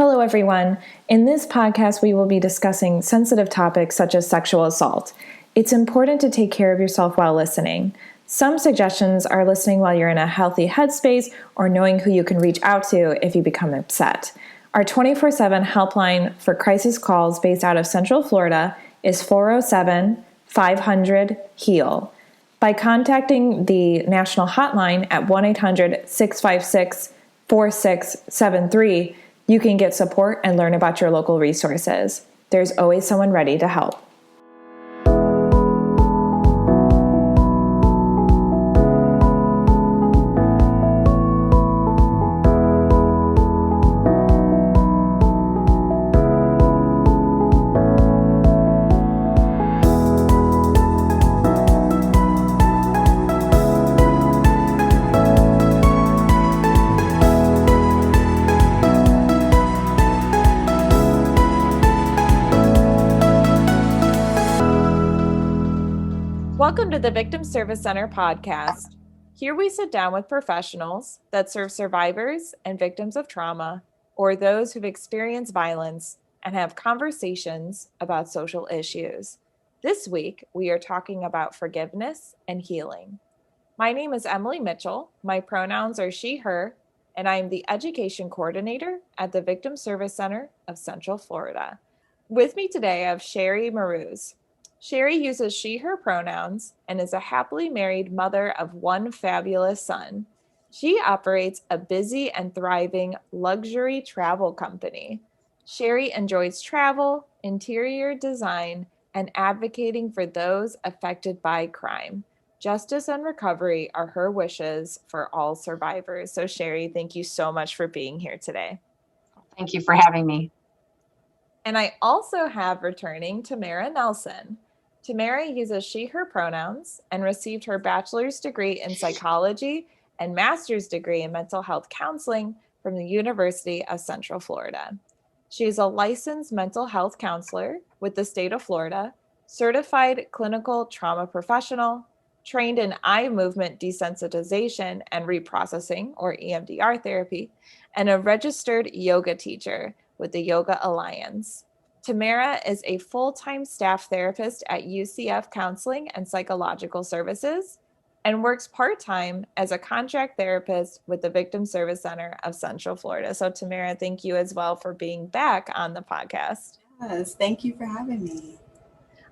Hello, everyone. In this podcast, we will be discussing sensitive topics such as sexual assault. It's important to take care of yourself while listening. Some suggestions are listening while you're in a healthy headspace or knowing who you can reach out to if you become upset. Our 24/7 helpline for crisis calls based out of Central Florida is 407-500-HEAL. By contacting the National Hotline at 1-800-656-4673, you can get support and learn about your local resources. There's always someone ready to help. Welcome to the Victim Service Center podcast. Here we sit down with professionals that serve survivors and victims of trauma or those who've experienced violence and have conversations about social issues. This week, we are talking about forgiveness and healing. My name is Emilie Mitchell. My pronouns are she, her, and I am the education coordinator at the Victim Service Center of Central Florida. With me today, I have Sheri Mruz. Sheri uses she, her pronouns and is a happily married mother of one fabulous son. She operates a busy and thriving luxury travel company. Sheri enjoys travel, interior design, and advocating for those affected by crime. Justice and recovery are her wishes for all survivors. So Sheri, thank you so much for being here today. Thank you for having me. And I also have returning Tamara Nelson. Tamara uses she, her pronouns and received her bachelor's degree in psychology and master's degree in mental health counseling from the University of Central Florida. She is a licensed mental health counselor with the state of Florida, certified clinical trauma professional, trained in eye movement desensitization and reprocessing, or EMDR therapy, and a registered yoga teacher with the Yoga Alliance. Tamara is a full-time staff therapist at UCF Counseling and Psychological Services and works part-time as a contract therapist with the Victim Service Center of Central Florida. So Tamara, thank you as well for being back on the podcast. Yes, thank you for having me.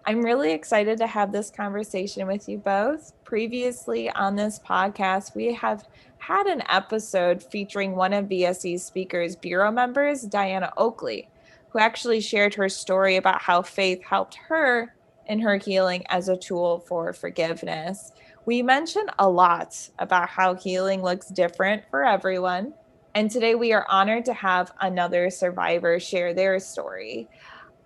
I'm really excited to have this conversation with you both. Previously on this podcast, we have had an episode featuring one of VSC's Speakers Bureau members, Diana Oakley, who actually shared her story about how faith helped her in her healing as a tool for forgiveness. We mentioned a lot about how healing looks different for everyone. And today we are honored to have another survivor share their story.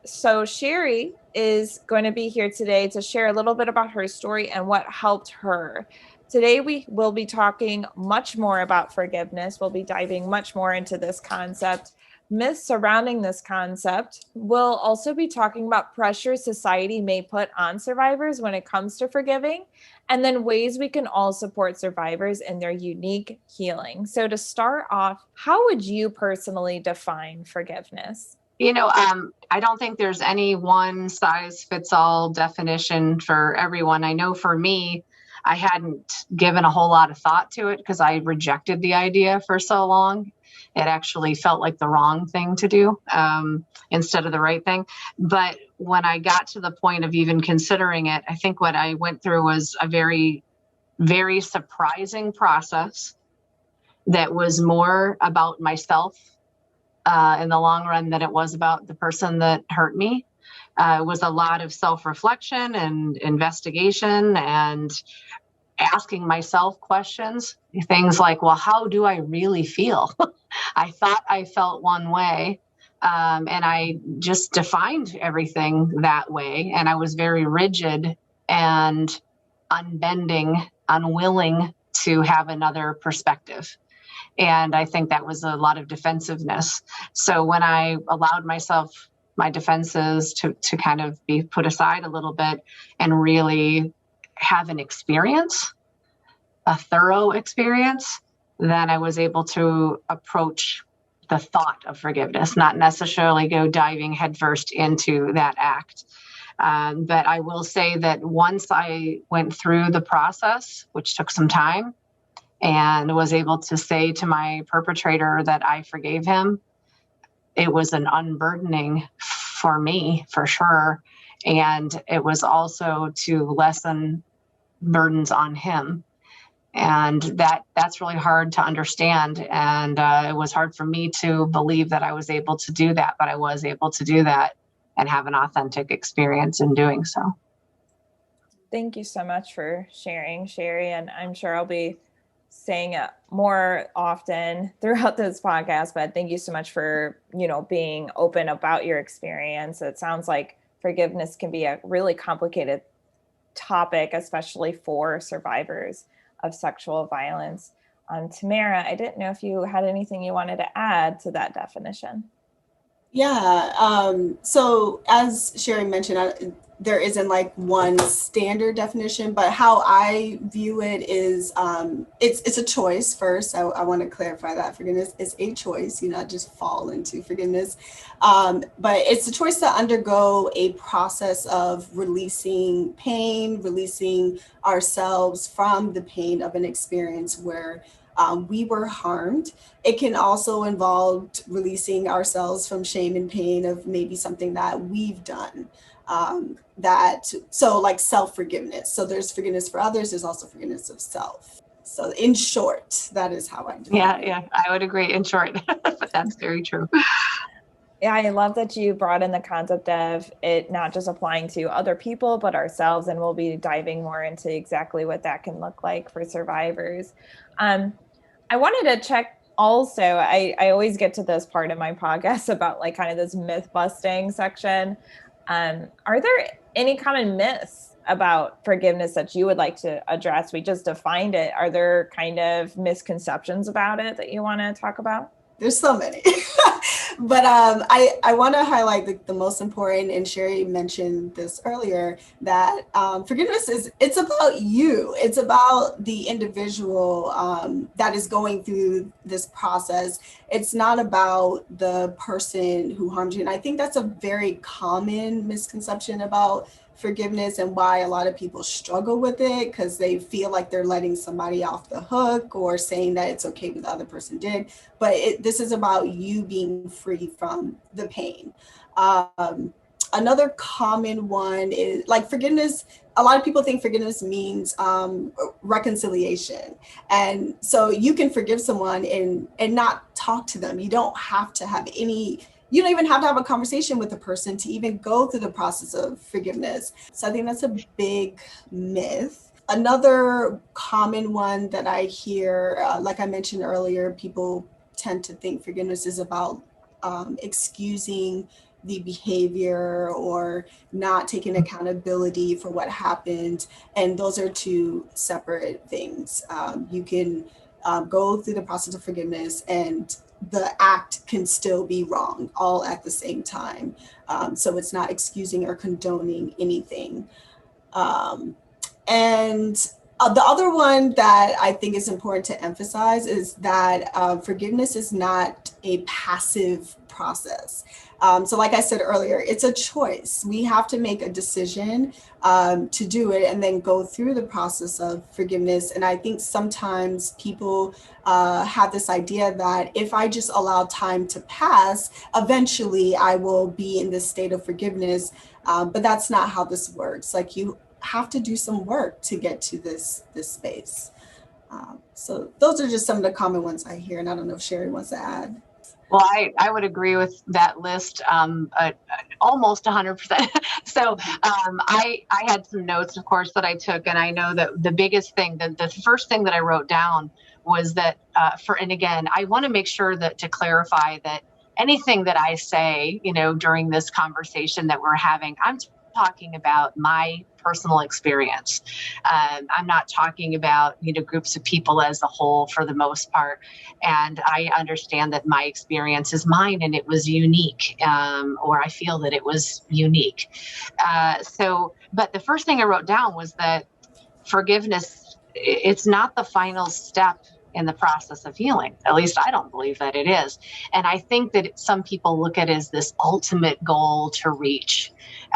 So Sheri is going to be here today to share a little bit about her story and what helped her. Today we will be talking much more about forgiveness. We'll be diving much more into this concept, myths surrounding this concept. We'll also be talking about pressure society may put on survivors when it comes to forgiving, and then ways we can all support survivors in their unique healing. So to start off, how would you personally define forgiveness? I don't think there's any one size fits all definition for everyone. I know for me, I hadn't given a whole lot of thought to it because I rejected the idea for so long. It actually felt like the wrong thing to do instead of the right thing. But when I got to the point of even considering it, I think what I went through was a very, very surprising process that was more about myself in the long run than it was about the person that hurt me. It was a lot of self-reflection and investigation and asking myself questions, things like, well, how do I really feel? I thought I felt one way, and I just defined everything that way. And I was very rigid and unbending, unwilling to have another perspective. And I think that was a lot of defensiveness. So when I allowed myself, my defenses to kind of be put aside a little bit and really have an experience, a thorough experience, then I was able to approach the thought of forgiveness, not necessarily go diving headfirst into that act. But I will say that once I went through the process, which took some time, and was able to say to my perpetrator that I forgave him, it was an unburdening for me, for sure. And it was also to lessen burdens on him. And that's really hard to understand. And it was hard for me to believe that I was able to do that, but I was able to do that and have an authentic experience in doing so. Thank you so much for sharing, Sheri. And I'm sure I'll be saying it more often throughout this podcast, but thank you so much for, being open about your experience. It sounds like forgiveness can be a really complicated topic, especially for survivors of sexual violence. Tamara, I didn't know if you had anything you wanted to add to that definition. Yeah. So as Sheri mentioned, there isn't like one standard definition, but how I view it is it's a choice first. I want to clarify that forgiveness is a choice. You not just fall into forgiveness, but it's a choice to undergo a process of releasing pain, releasing ourselves from the pain of an experience where we were harmed. It can also involve releasing ourselves from shame and pain of maybe something that we've done. So like self-forgiveness. So there's forgiveness for others. There's also forgiveness of self. So in short, that is how I do it. Yeah, I would agree in short, but that's very true. Yeah, I love that you brought in the concept of it not just applying to other people, but ourselves. And we'll be diving more into exactly what that can look like for survivors. I wanted to check also, I always get to this part of my podcast about like kind of this myth busting section. Are there any common myths about forgiveness that you would like to address? We just defined it. Are there kind of misconceptions about it that you want to talk about? There's so many, but I want to highlight the most important, and Sheri mentioned this earlier, that forgiveness it's about you. It's about the individual that is going through this process. It's not about the person who harmed you. And I think that's a very common misconception about forgiveness and why a lot of people struggle with it, because they feel like they're letting somebody off the hook or saying that it's okay what the other person did. But this is about you being free from the pain. Another common one is like forgiveness. A lot of people think forgiveness means reconciliation. And so you can forgive someone and not talk to them. You don't have to have you don't even have to have a conversation with the person to even go through the process of forgiveness. So I think that's a big myth. Another common one that I hear, like I mentioned earlier, people tend to think forgiveness is about excusing the behavior or not taking accountability for what happened. And those are two separate things. You can go through the process of forgiveness and the act can still be wrong all at the same time. So it's not excusing or condoning anything. And the other one that I think is important to emphasize is that forgiveness is not a passive process. So like I said earlier, it's a choice. We have to make a decision to do it and then go through the process of forgiveness. And I think sometimes people have this idea that if I just allow time to pass, eventually I will be in this state of forgiveness. But that's not how this works. Like you have to do some work to get to this space. So those are just some of the common ones I hear. And I don't know if Sheri wants to add. Well, I would agree with that list almost 100%. So I had some notes, of course, that I took. And I know that the biggest thing, the first thing that I wrote down was that and again, I want to make sure that to clarify that anything that I say, during this conversation that we're having, I'm talking about my personal experience. I'm not talking about, groups of people as a whole for the most part. And I understand that my experience is mine and it was unique, or I feel that it was unique. But the first thing I wrote down was that forgiveness, it's not the final step in the process of healing. At least I don't believe that it is. And I think that some people look at it as this ultimate goal to reach,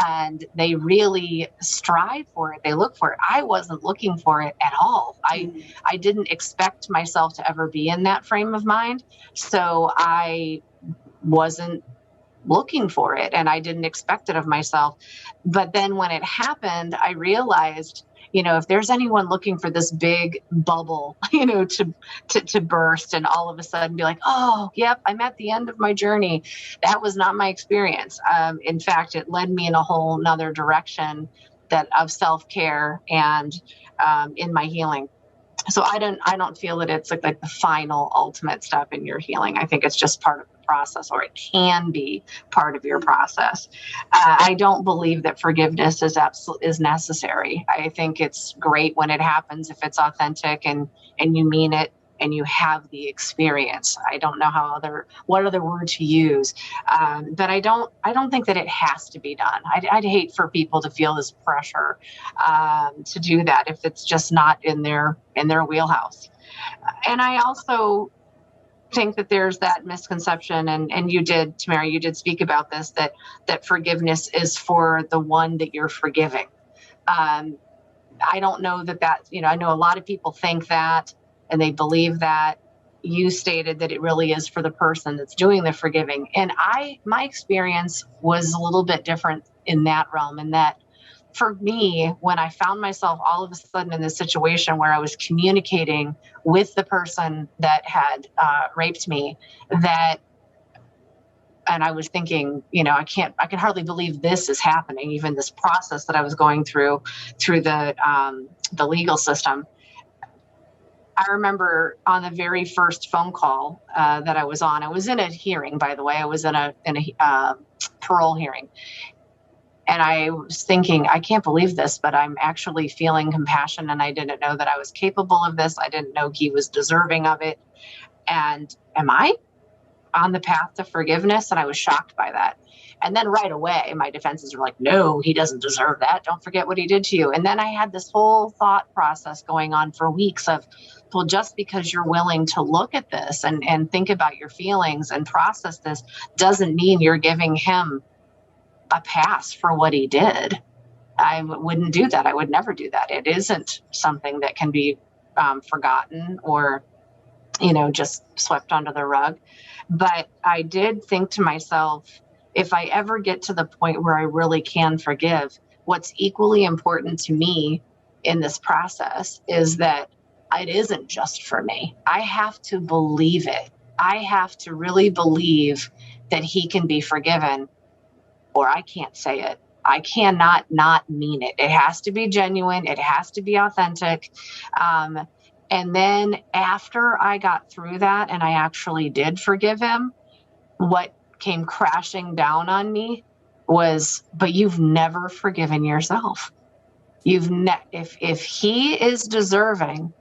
and they really strive for it. They look for it. I wasn't looking for it at all. I didn't expect myself to ever be in that frame of mind. So I wasn't looking for it, and I didn't expect it of myself. But then when it happened, I realized, if there's anyone looking for this big bubble, to burst and all of a sudden be like, oh, yep, I'm at the end of my journey. That was not my experience. In fact, it led me in a whole nother direction of self-care and in my healing. So I don't feel that it's like the final ultimate step in your healing. I think it's just part of the process, or it can be part of your process. I don't believe that forgiveness is necessary. I think it's great when it happens, if it's authentic and you mean it and you have the experience. I don't know what other word to use, but I don't think that it has to be done. I'd hate for people to feel this pressure to do that if it's just not in their wheelhouse. And I also think that there's that misconception, and you did, Tamara, you did speak about this, that forgiveness is for the one that you're forgiving. I don't know that, I know a lot of people think that, and they believe that. You stated that it really is for the person that's doing the forgiving. And my experience was a little bit different in that realm, in that for me, when I found myself all of a sudden in this situation where I was communicating with the person that had raped me, and I was thinking, I can hardly believe this is happening. Even this process that I was going through the legal system. I remember on the very first phone call that I was on, I was in a hearing, by the way. I was in a parole hearing. And I was thinking, I can't believe this, but I'm actually feeling compassion, and I didn't know that I was capable of this. I didn't know he was deserving of it. And am I on the path to forgiveness? And I was shocked by that. And then right away, my defenses were like, no, he doesn't deserve that. Don't forget what he did to you. And then I had this whole thought process going on for weeks of, well, just because you're willing to look at this and think about your feelings and process this doesn't mean you're giving him a pass for what he did. I wouldn't do that. I would never do that. It isn't something that can be forgotten or, just swept under the rug. But I did think to myself, if I ever get to the point where I really can forgive, what's equally important to me in this process is that it isn't just for me. I have to believe it. I have to really believe that he can be forgiven, or I can't say it. I cannot not mean it. It has to be genuine. It has to be authentic. And then after I got through that and I actually did forgive him, what came crashing down on me was, but you've never forgiven yourself. If he is deserving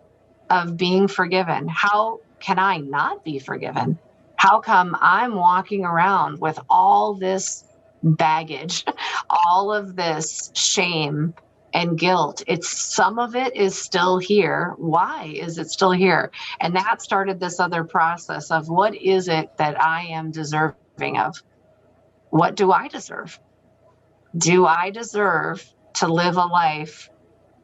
of being forgiven, how can I not be forgiven? How come I'm walking around with all this baggage, all of this shame and guilt? Some of it is still here. Why is it still here? And that started this other process of, what is it that I am deserving of? What do I deserve? Do I deserve to live a life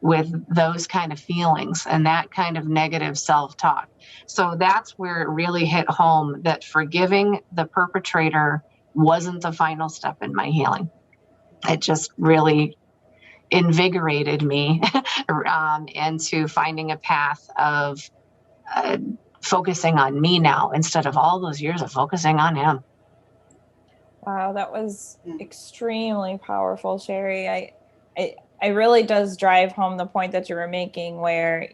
with those kind of feelings and that kind of negative self-talk? So that's where it really hit home that forgiving the perpetrator wasn't the final step in my healing. It just really invigorated me into finding a path of focusing on me now instead of all those years of focusing on him. Wow, that was extremely powerful, Sheri. It really does drive home the point that you were making, where,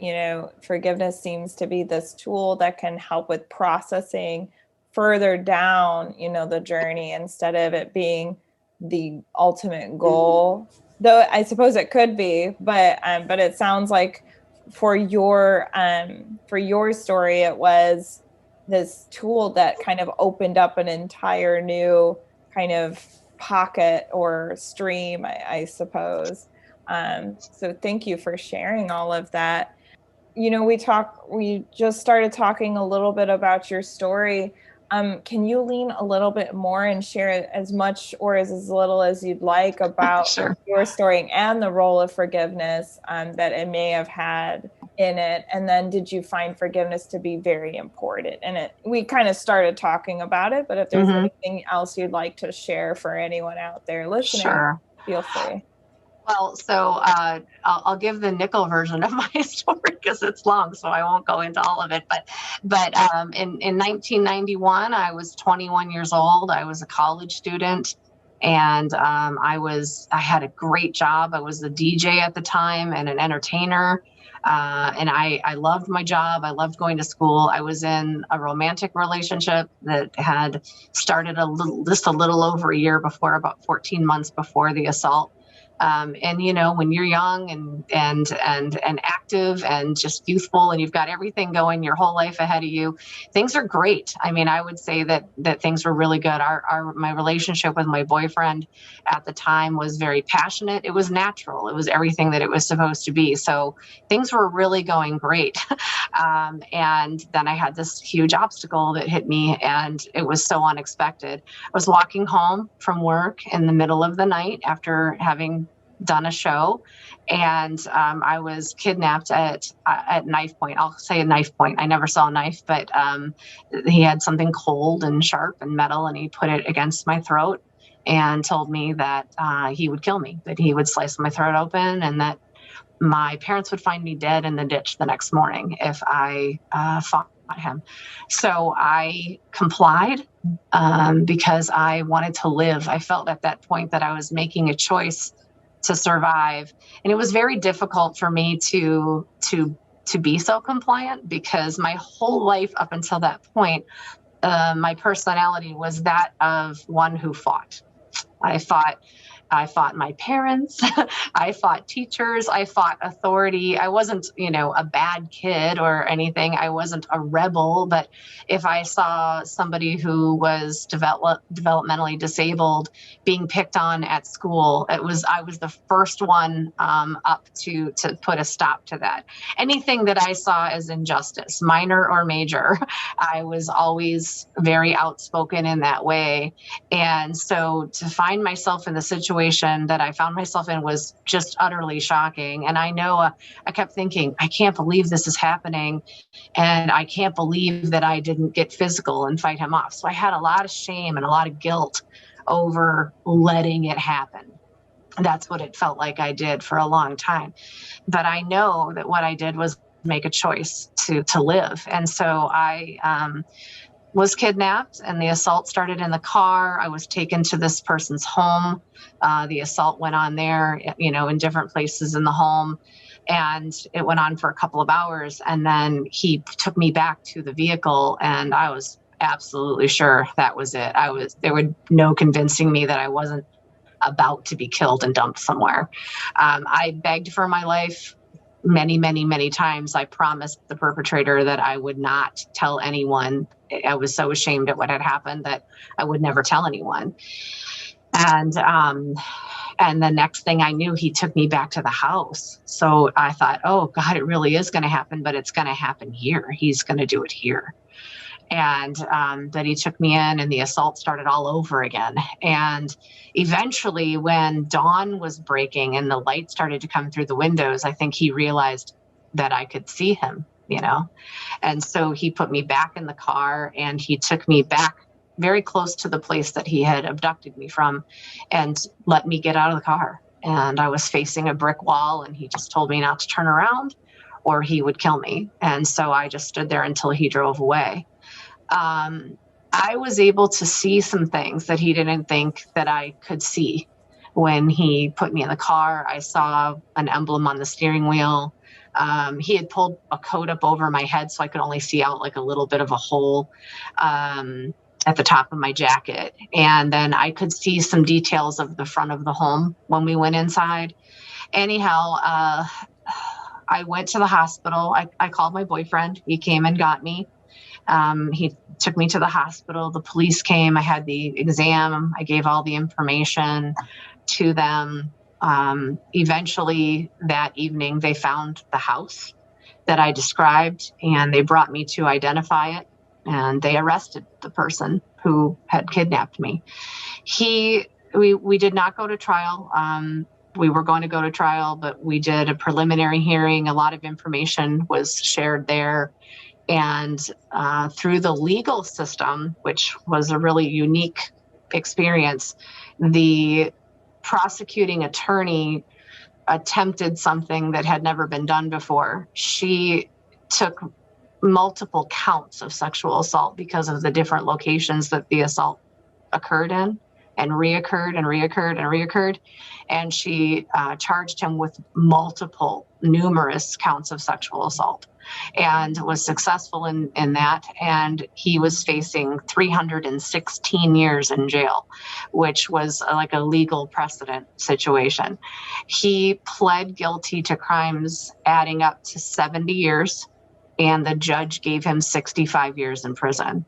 forgiveness seems to be this tool that can help with processing further down, the journey, instead of it being the ultimate goal. Though I suppose it could be, but it sounds like for your story, it was this tool that kind of opened up an entire new kind of pocket or stream, I suppose. So thank you for sharing all of that. we just started talking a little bit about your story. Can you lean a little bit more and share as much or as little as you'd like about Sure. your story and the role of forgiveness that it may have had in it? And then did you find forgiveness to be very important? And we kind of started talking about it, but if there's anything else you'd like to share for anyone out there listening, Sure. feel free. Well, so I'll give the nickel version of my story because it's long, so I won't go into all of it. But in 1991, I was 21 years old. I was a college student, and I had a great job. I was a DJ at the time and an entertainer. And I loved my job. I loved going to school. I was in a romantic relationship that had started just a little over a year before, about 14 months before the assault. And when you're young and active and just youthful and you've got everything going your whole life ahead of you, things are great. I mean, I would say that things were really good. My relationship with my boyfriend at the time was very passionate. It was natural. It was everything that it was supposed to be. So things were really going great. And then I had this huge obstacle that hit me, and it was so unexpected. I was walking home from work in the middle of the night after having done a show, and I was kidnapped at knife point. I'll say a knife point. I never saw a knife, but he had something cold and sharp and metal, and he put it against my throat and told me that he would kill me, that he would slice my throat open, and that my parents would find me dead in the ditch the next morning if I fought him. So I complied because I wanted to live. I felt at that point that I was making a choice to survive. And it was very difficult for me to be so compliant, because my whole life up until that point, my personality was that of one who fought. I fought my parents. I fought teachers. I fought authority. I wasn't, a bad kid or anything. I wasn't a rebel. But if I saw somebody who was developmentally disabled being picked on at school, I was the first one up to put a stop to that. Anything that I saw as injustice, minor or major, I was always very outspoken in that way. And so to find myself in the situation that I found myself in was just utterly shocking. And I know I kept thinking, I can't believe this is happening. And I can't believe that I didn't get physical and fight him off. So I had a lot of shame and a lot of guilt over letting it happen. That's what it felt like I did for a long time. But I know that what I did was make a choice to live. And so I was kidnapped, and the assault started in the car. I was taken to this person's home. The assault went on there, in different places in the home, and it went on for a couple of hours. And then he took me back to the vehicle, and I was absolutely sure that was it. There was no convincing me that I wasn't about to be killed and dumped somewhere. I begged for my life many, many, many times. I promised the perpetrator that I would not tell anyone. I was so ashamed at what had happened that I would never tell anyone. And the next thing I knew, he took me back to the house. So I thought, oh God, it really is going to happen, but it's going to happen here. He's going to do it here. And that he took me in, and the assault started all over again. And eventually, when dawn was breaking and the light started to come through the windows, I think he realized that I could see him, And so he put me back in the car, and he took me back very close to the place that he had abducted me from, and let me get out of the car. And I was facing a brick wall, and he just told me not to turn around or he would kill me. And so I just stood there until he drove away. I was able to see some things that he didn't think that I could see. When he put me in the car, I saw an emblem on the steering wheel. He had pulled a coat up over my head so I could only see out like a little bit of a hole at the top of my jacket. And then I could see some details of the front of the home when we went inside. Anyhow, I went to the hospital. I called my boyfriend. He came and got me. He took me to the hospital. The police came. I had the exam. I gave all the information to them. Eventually that evening, they found the house that I described, and they brought me to identify it, and they arrested the person who had kidnapped me. We did not go to trial. We were going to go to trial, but we did a preliminary hearing. A lot of information was shared there. And through the legal system, which was a really unique experience, the prosecuting attorney attempted something that had never been done before. She took multiple counts of sexual assault because of the different locations that the assault occurred in, and reoccurred and reoccurred and reoccurred. And she charged him with numerous counts of sexual assault, and was successful in that. And he was facing 316 years in jail, which was like a legal precedent situation. He pled guilty to crimes adding up to 70 years, and the judge gave him 65 years in prison.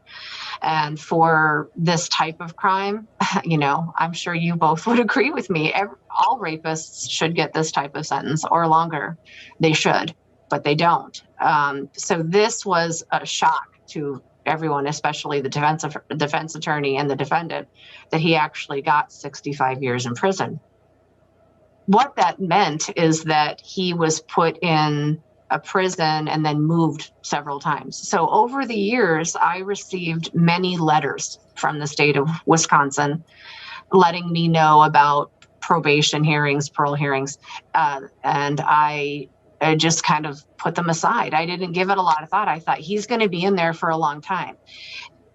And for this type of crime, I'm sure you both would agree with me. All rapists should get this type of sentence or longer. They should, but they don't. So this was a shock to everyone, especially the defense attorney and the defendant, that he actually got 65 years in prison. What that meant is that he was put in a prison and then moved several times. So over the years, I received many letters from the state of Wisconsin letting me know about probation hearings, parole hearings, and I just kind of put them aside. I didn't give it a lot of thought. I thought he's going to be in there for a long time.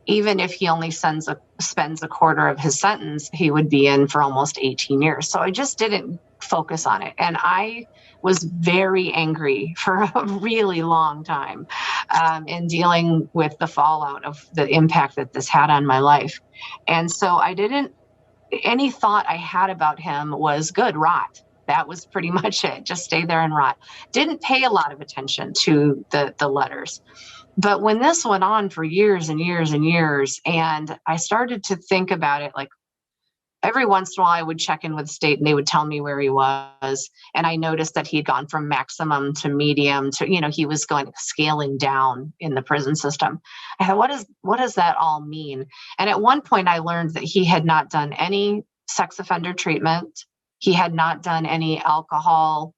Even if he only spends a quarter of his sentence, he would be in for almost 18 years. So I just didn't focus on it. And I was very angry for a really long time in dealing with the fallout of the impact that this had on my life. And so any thought I had about him was good, rot. That was pretty much it. Just stay there and rot. Didn't pay a lot of attention to the letters. But when this went on for years and years and years, and I started to think about it, like every once in a while I would check in with the state and they would tell me where he was. And I noticed that he'd gone from maximum to medium to, he was scaling down in the prison system. I thought, what does that all mean? And at one point I learned that he had not done any sex offender treatment. He had not done any alcohol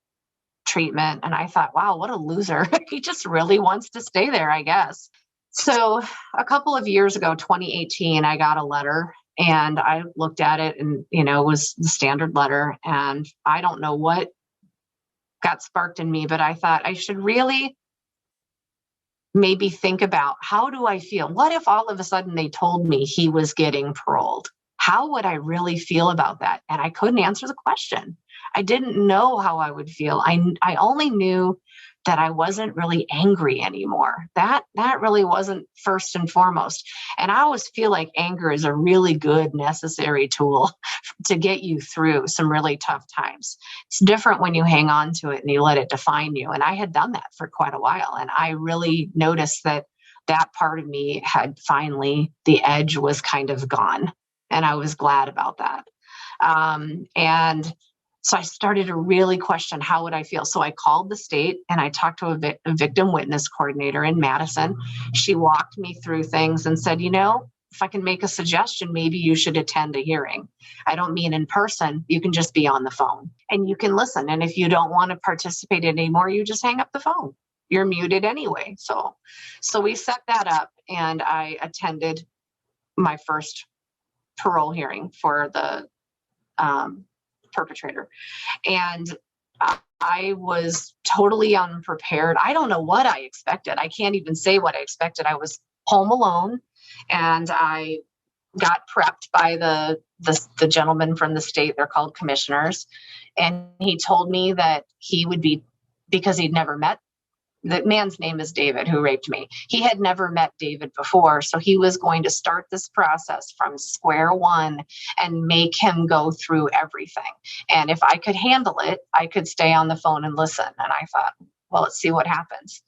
treatment. And I thought, wow, what a loser. He just really wants to stay there, I guess. So a couple of years ago, 2018, I got a letter and I looked at it and, it was the standard letter. And I don't know what got sparked in me, but I thought I should really maybe think about, how do I feel? What if all of a sudden they told me he was getting paroled? How would I really feel about that? And I couldn't answer the question. I didn't know how I would feel. I only knew that I wasn't really angry anymore. That really wasn't first and foremost. And I always feel like anger is a really good, necessary tool to get you through some really tough times. It's different when you hang on to it and you let it define you. And I had done that for quite a while. And I really noticed that part of me had finally, the edge was kind of gone. And I was glad about that. And so I started to really question, how would I feel? So I called the state and I talked to a victim witness coordinator in Madison. She walked me through things and said, if I can make a suggestion, maybe you should attend a hearing. I don't mean in person. You can just be on the phone and you can listen. And if you don't want to participate anymore, you just hang up the phone. You're muted anyway. So we set that up and I attended my first parole hearing for the perpetrator. And I was totally unprepared. I don't know what I expected. I can't even say what I expected. I was home alone and I got prepped by the gentleman from the state. They're called commissioners. And he told me that he would be, because he'd never met, the man's name is David, who raped me. He had never met David before. So he was going to start this process from square one and make him go through everything. And if I could handle it, I could stay on the phone and listen. And I thought, well, let's see what happens.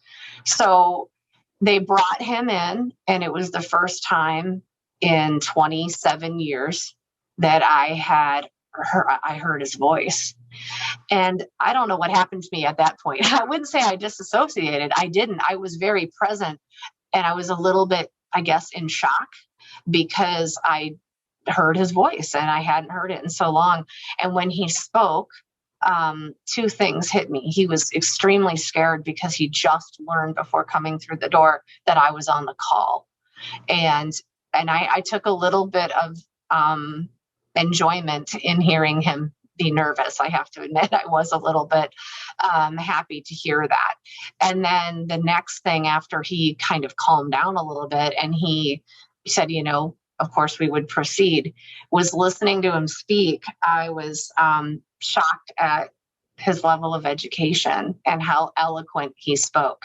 So they brought him in, and it was the first time in 27 years that I had I heard his voice. And I don't know what happened to me at that point. I wouldn't say I disassociated. I didn't. I was very present, and I was a little bit, I guess, in shock because I heard his voice and I hadn't heard it in so long. And when he spoke, two things hit me. He was extremely scared because he just learned before coming through the door that I was on the call. And I took a little bit of enjoyment in hearing him be nervous. I have to admit, I was a little bit happy to hear that. And then the next thing, after he kind of calmed down a little bit and he said, you know, of course we would proceed, was listening to him speak. I was shocked at his level of education and how eloquent he spoke.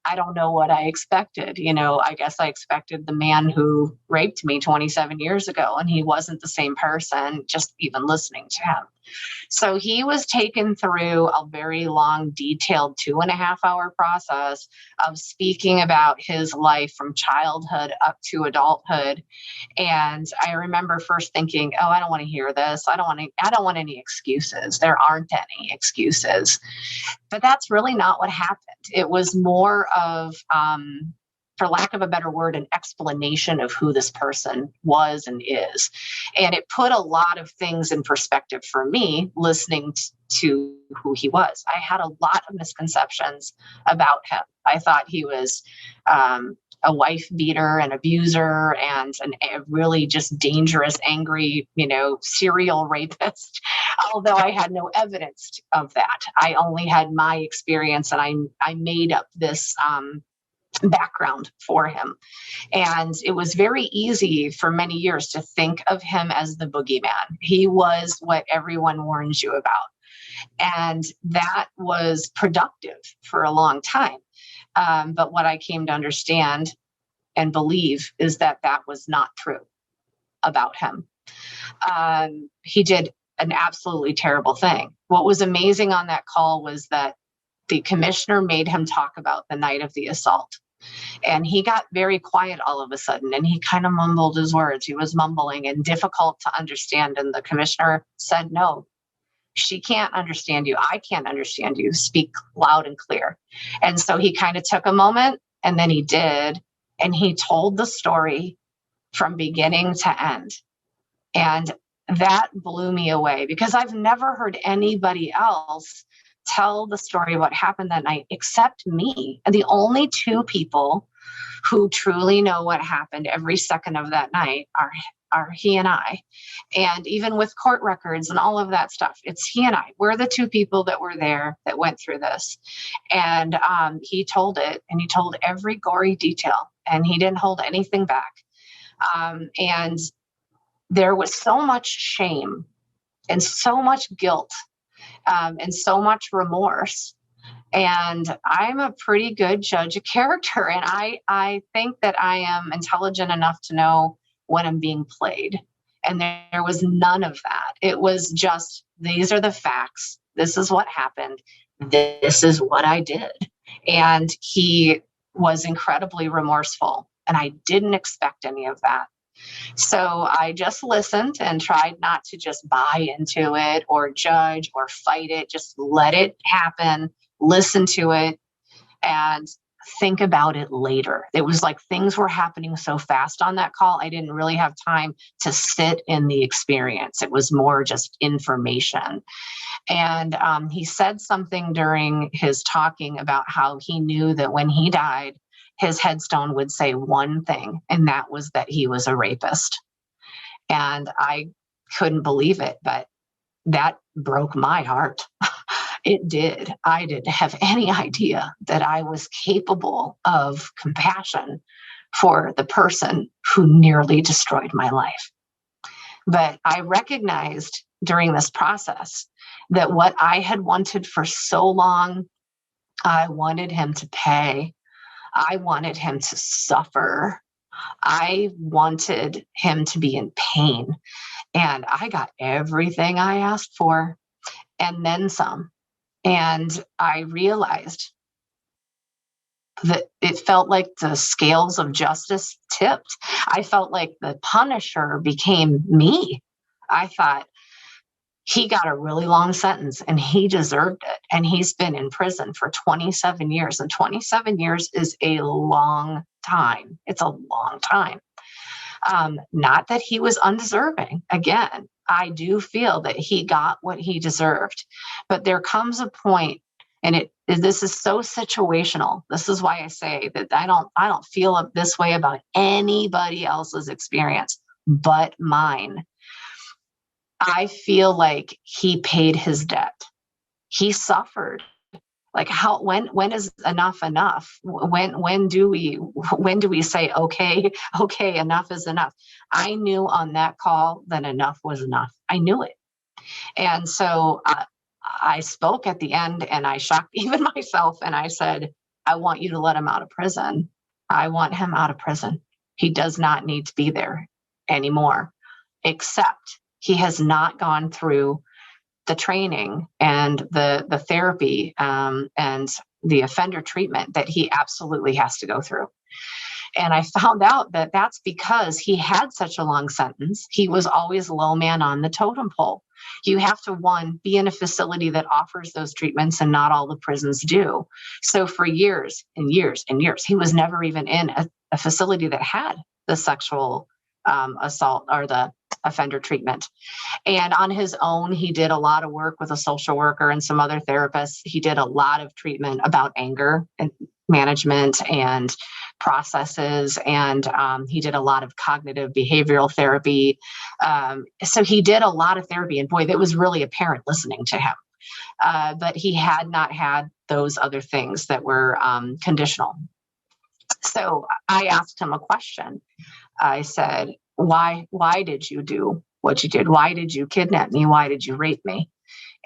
I don't know what I expected. You know, I guess I expected the man who raped me 27 years ago, and he wasn't the same person, just even listening to him. So he was taken through a very long, detailed 2.5-hour process of speaking about his life from childhood up to adulthood. And I remember first thinking, oh, I don't want to hear this. I don't want any excuses. There aren't any excuses. But that's really not what happened. It was more of, for lack of a better word, an explanation of who this person was and is. And it put a lot of things in perspective for me, listening to who he was. I had a lot of misconceptions about him. I thought he was a wife beater, an abuser, and a really just dangerous, angry, serial rapist. Although I had no evidence of that. I only had my experience, and I made up this background for him. And it was very easy for many years to think of him as the boogeyman. He was what everyone warns you about. And that was productive for a long time. But what I came to understand and believe is that that was not true about him. He did an absolutely terrible thing. What was amazing on that call was that the commissioner made him talk about the night of the assault. And he got very quiet all of a sudden, and he kind of mumbled his words. He was mumbling and difficult to understand. And the commissioner said, no, she can't understand you. I can't understand you. Speak loud and clear. And so he kind of took a moment, and then he did. And he told the story from beginning to end. And that blew me away because I've never heard anybody else tell the story of what happened that night except me. And the only two people who truly know what happened every second of that night are he and I. And even with court records and all of that stuff, it's he and I. We're the two people that were there that went through this. And he told it, and he told every gory detail, and he didn't hold anything back. And there was so much shame and so much guilt and so much remorse. And I'm a pretty good judge of character. And I think that I am intelligent enough to know when I'm being played. And there was none of that. It was just, these are the facts. This is what happened. This is what I did. And he was incredibly remorseful. And I didn't expect any of that. So I just listened and tried not to just buy into it or judge or fight it. Just let it happen, listen to it, and think about it later. It was like things were happening so fast on that call. I didn't really have time to sit in the experience. It was more just information. And he said something during his talking about how he knew that when he died, his headstone would say one thing, and that was that he was a rapist. And I couldn't believe it, but that broke my heart. It did. I didn't have any idea that I was capable of compassion for the person who nearly destroyed my life. But I recognized during this process that what I had wanted for so long, I wanted him to pay. I wanted him to suffer. I wanted him to be in pain. And I got everything I asked for and then some. And I realized that it felt like the scales of justice tipped. I felt like the punisher became me. I thought, he got a really long sentence and he deserved it. And he's been in prison for 27 years. And 27 years is a long time. It's a long time. Not that he was undeserving. Again, I do feel that he got what he deserved. But there comes a point, and this is so situational. This is why I say that I don't feel this way about anybody else's experience but mine. I feel like he paid his debt. He suffered. Like when is enough enough? When do we say, okay, enough is enough? I knew on that call that enough was enough. I knew it. And so I spoke at the end, and I shocked even myself. And I said, I want you to let him out of prison. I want him out of prison. He does not need to be there anymore, except he has not gone through the training and the therapy and the offender treatment that he absolutely has to go through. And I found out that that's because he had such a long sentence. He was always low man on the totem pole. You have to, one, be in a facility that offers those treatments, and not all the prisons do. So for years and years and years, he was never even in a facility that had the sexual assault or the offender treatment. And on his own, he did a lot of work with a social worker and some other therapists. He did a lot of treatment about anger and management and processes. And he did a lot of cognitive behavioral therapy. So he did a lot of therapy, and boy, that was really apparent listening to him. But he had not had those other things that were conditional. So I asked him a question. I said, why did you do what you did? Why did you kidnap me? Why did you rape me?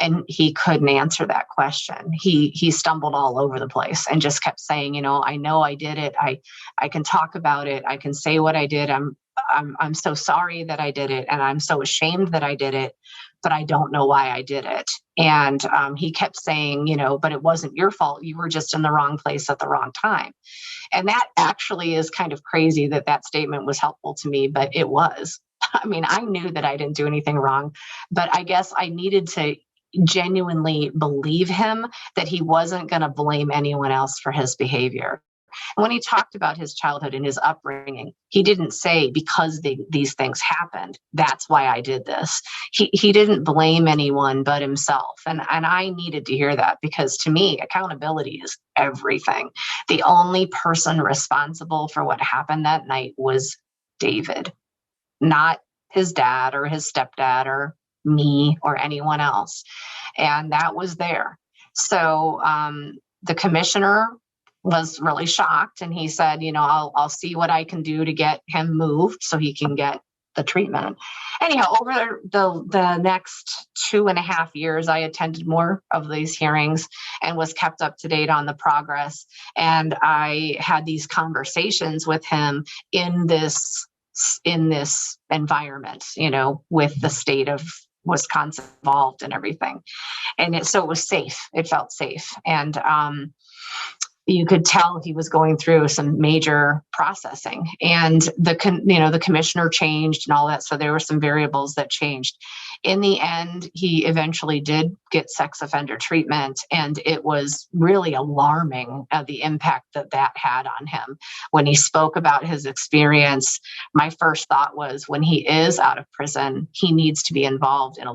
And he couldn't answer that question. He stumbled all over the place and just kept saying, I know I did it. I can talk about it. I can say what I did. I'm so sorry that I did it. And I'm so ashamed that I did it, but I don't know why I did it. And he kept saying, but it wasn't your fault. You were just in the wrong place at the wrong time. And that actually is kind of crazy that statement was helpful to me, but it was. I mean, I knew that I didn't do anything wrong, but I guess I needed to genuinely believe him that he wasn't going to blame anyone else for his behavior. And when he talked about his childhood and his upbringing, he didn't say, because these things happened, that's why I did this. He didn't blame anyone but himself. And I needed to hear that, because to me, accountability is everything. The only person responsible for what happened that night was David, not his dad or his stepdad or me or anyone else. And that was there. So the commissioner was really shocked, and he said, I'll see what I can do to get him moved so he can get the treatment. Anyhow, over the next 2.5 years, I attended more of these hearings and was kept up to date on the progress. And I had these conversations with him in this environment, with the state of Wisconsin involved and everything. And so it was safe. It felt safe. And you could tell he was going through some major processing, and the commissioner changed and all that. So there were some variables that changed. In the end, he eventually did get sex offender treatment, and it was really alarming the impact that had on him. When he spoke about his experience, my first thought was, when he is out of prison, he needs to be involved in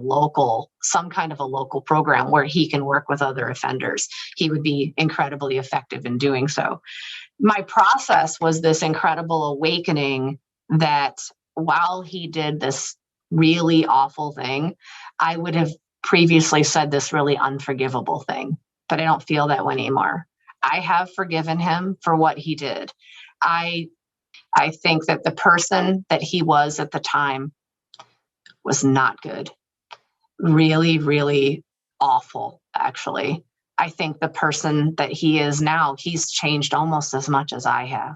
some kind of a local program where he can work with other offenders. He would be incredibly effective in doing so. My process was this incredible awakening that while he did this really awful thing, I would have previously said this really unforgivable thing, but I don't feel that way anymore. I have forgiven him for what he did. I think that the person that he was at the time was not good. Really, really awful, actually. I think the person that he is now, he's changed almost as much as I have.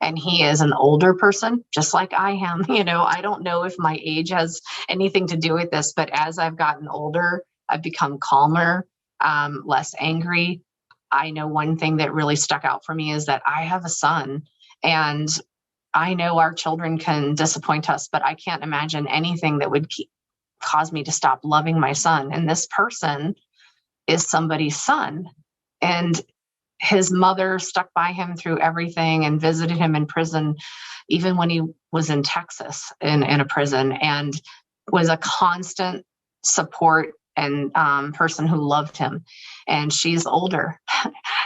And he is an older person, just like I am. I don't know if my age has anything to do with this, but as I've gotten older, I've become calmer, less angry. I know one thing that really stuck out for me is that I have a son, and I know our children can disappoint us, but I can't imagine anything that would caused me to stop loving my son. And this person is somebody's son. And his mother stuck by him through everything and visited him in prison, even when he was in Texas in a prison, and was a constant support and person who loved him. And she's older.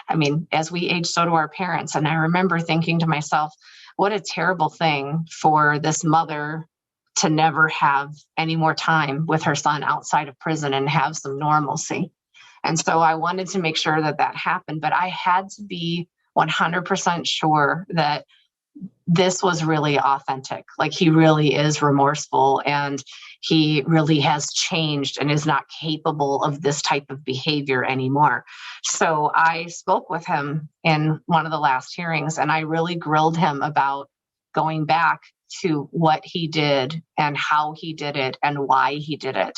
I mean, as we age, so do our parents. And I remember thinking to myself, what a terrible thing for this mother to never have any more time with her son outside of prison and have some normalcy. And so I wanted to make sure that that happened, but I had to be 100% sure that this was really authentic. Like, he really is remorseful, and he really has changed and is not capable of this type of behavior anymore. So I spoke with him in one of the last hearings, and I really grilled him about going back to what he did and how he did it and why he did it.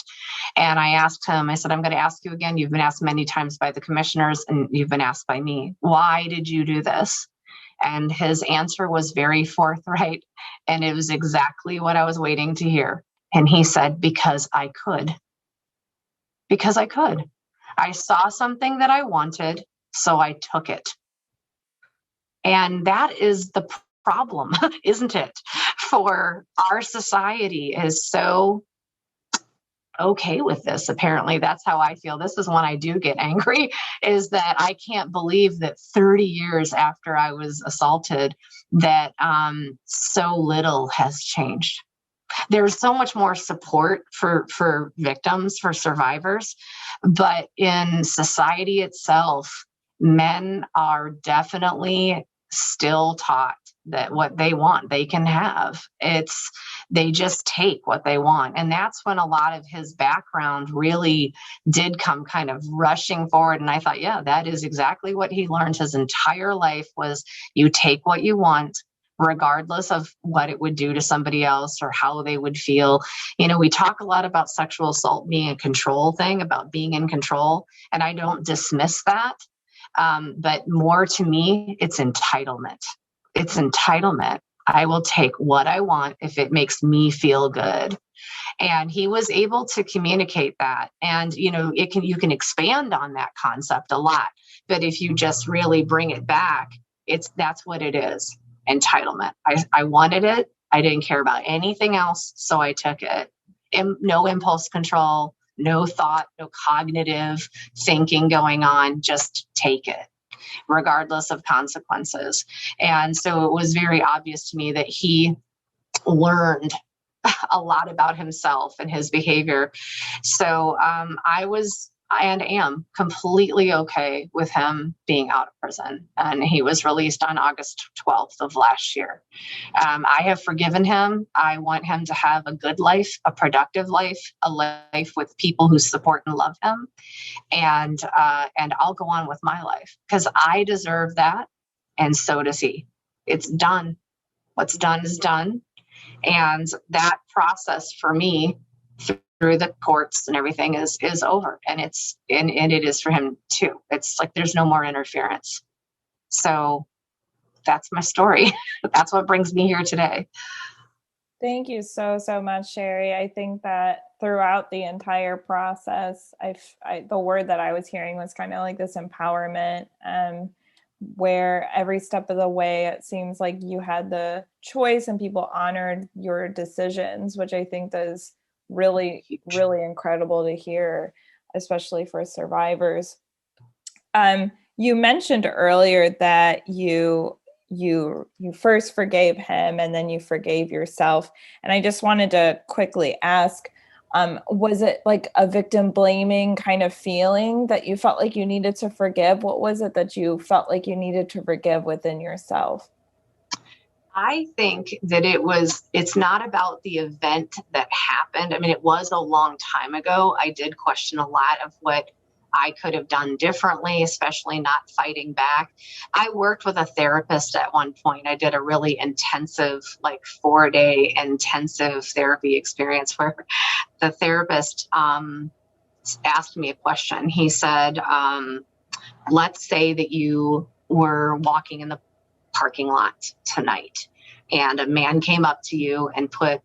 And I asked him, I said, I'm going to ask you again. You've been asked many times by the commissioners, and you've been asked by me. Why did you do this? And his answer was very forthright, and it was exactly what I was waiting to hear. And he said, because I could. Because I could. I saw something that I wanted, so I took it. And that is the problem, isn't it? For our society is so okay with this. Apparently, that's how I feel. This is when I do get angry, is that I can't believe that 30 years after I was assaulted, that so little has changed. There's so much more support for victims, for survivors, but in society itself, men are definitely still taught that what they want, they can have. They just take what they want. And that's when a lot of his background really did come kind of rushing forward. And I thought, yeah, that is exactly what he learned his entire life, was you take what you want, regardless of what it would do to somebody else or how they would feel. You know, we talk a lot about sexual assault being a control thing, about being in control, and I don't dismiss that. But more to me, it's entitlement. It's entitlement. I will take what I want if it makes me feel good. And he was able to communicate that. And, you know, you can expand on that concept a lot. But if you just really bring it back, that's what it is. Entitlement. I wanted it. I didn't care about anything else, so I took it. And no impulse control, no thought, no cognitive thinking going on. Just take it, regardless of consequences. And so it was very obvious to me that he learned a lot about himself and his behavior. So I was and am completely okay with him being out of prison. And he was released on August 12th of last year. I have forgiven him. I want him to have a good life, a productive life, a life with people who support and love him. And I'll go on with my life because I deserve that. And so does he. It's done. What's done is done. And that process for me through the courts and everything is over. And it is for him too. It's like, there's no more interference. So that's my story. That's what brings me here today. Thank you so much, Sheri. I think that throughout the entire process, the word that I was hearing was kind of like this empowerment, where every step of the way, it seems like you had the choice and people honored your decisions, which I think is really, really incredible to hear, especially for survivors. You mentioned earlier that you first forgave him and then you forgave yourself. And I just wanted to quickly ask, was it like a victim blaming kind of feeling that you felt like you needed to forgive? What was it that you felt like you needed to forgive within yourself? I think that it's not about the event that happened. I mean, it was a long time ago. I did question a lot of what I could have done differently, especially not fighting back. I worked with a therapist at one point. I did a really intensive, like 4-day intensive therapy experience where the therapist asked me a question. He said, let's say that you were walking in the parking lot tonight and a man came up to you and put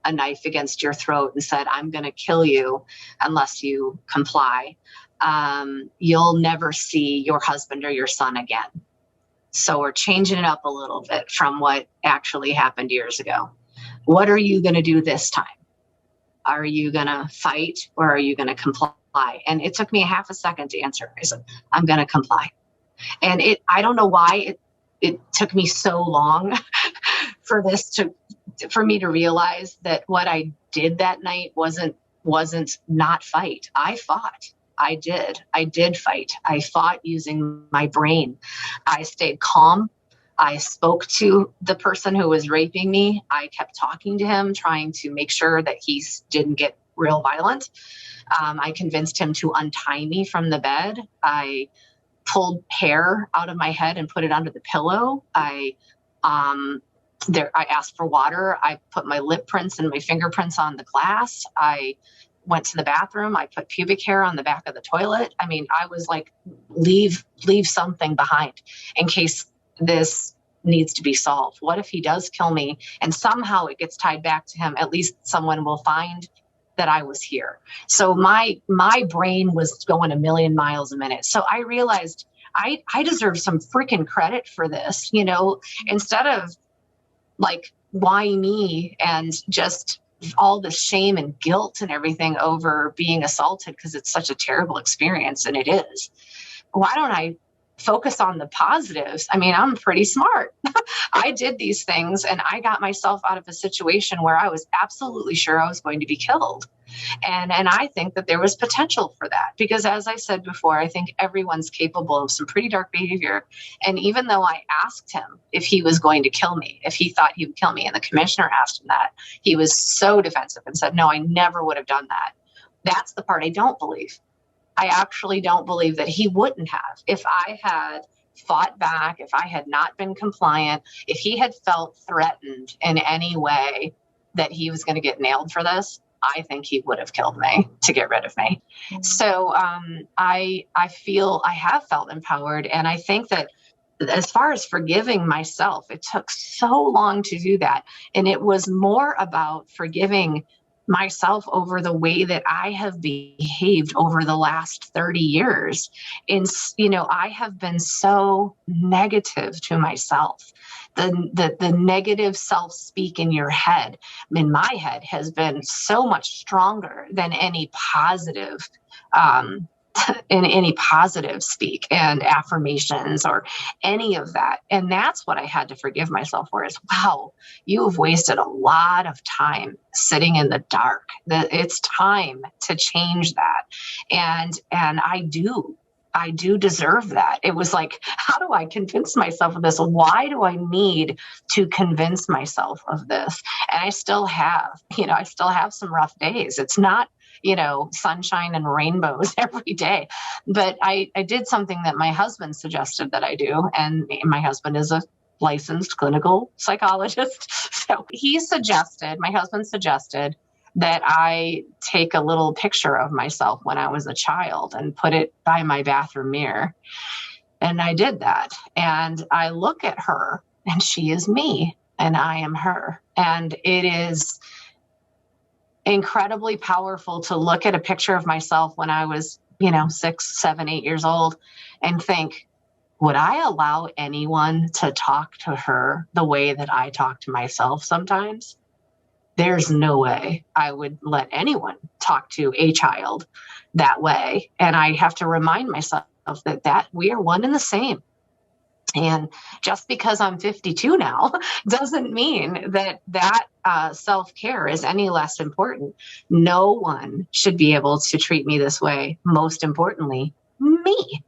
a knife against your throat and said, I'm going to kill you unless you comply, you'll never see your husband or your son again. So we're changing it up a little bit from what actually happened years ago. What are you going to do this time? Are you going to fight or are you going to comply? And it took me a half a second to answer. I said, I'm going to comply. And I don't know why it took me so long for me to realize that what I did that night wasn't not fight. I fought. I did fight. I fought using my brain. I stayed calm. I spoke to the person who was raping me. I kept talking to him, trying to make sure that he didn't get real violent. I convinced him to untie me from the bed. I pulled hair out of my head and put it under the pillow. I asked for water. I put my lip prints and my fingerprints on the glass. I went to the bathroom. I put pubic hair on the back of the toilet. I mean, I was like, leave something behind in case this needs to be solved. What if he does kill me and somehow it gets tied back to him? At least someone will find that I was here. So my brain was going a million miles a minute. So I realized I deserve some freaking credit for this, instead of like, why me, and just all the shame and guilt and everything over being assaulted because it's such a terrible experience, and it is. Why don't I focus on the positives? I mean, I'm pretty smart. I did these things and I got myself out of a situation where I was absolutely sure I was going to be killed. And I think that there was potential for that because, as I said before, I think everyone's capable of some pretty dark behavior. And even though I asked him if he was going to kill me, if he thought he would kill me, and the commissioner asked him that, he was so defensive and said, no, I never would have done that. That's the part I don't believe. I actually don't believe that he wouldn't have. If I had fought back, if I had not been compliant, if he had felt threatened in any way that he was going to get nailed for this, I think he would have killed me to get rid of me. Mm-hmm. So I feel I have felt empowered. And I think that as far as forgiving myself, it took so long to do that. And it was more about forgiving myself over the way that I have behaved over the last 30 years. I have been so negative to myself. The negative self-speak in your head, in my head, has been so much stronger than any positive in any positive speak and affirmations or any of that. And that's what I had to forgive myself for is, wow, you have wasted a lot of time sitting in the dark. It's time to change that. And I do deserve that. It was like, how do I convince myself of this? Why do I need to convince myself of this? And I still have some rough days. It's not, sunshine and rainbows every day. But I did something that my husband suggested that I do. And my husband is a licensed clinical psychologist. So my husband suggested that I take a little picture of myself when I was a child and put it by my bathroom mirror. And I did that. And I look at her and she is me and I am her. And it is incredibly powerful to look at a picture of myself when I was, 6, 7, 8 years old and think, would I allow anyone to talk to her the way that I talk to myself sometimes? There's no way I would let anyone talk to a child that way. And I have to remind myself that we are one and the same. And just because I'm 52 now doesn't mean that self-care is any less important. No one should be able to treat me this way. Most importantly, me.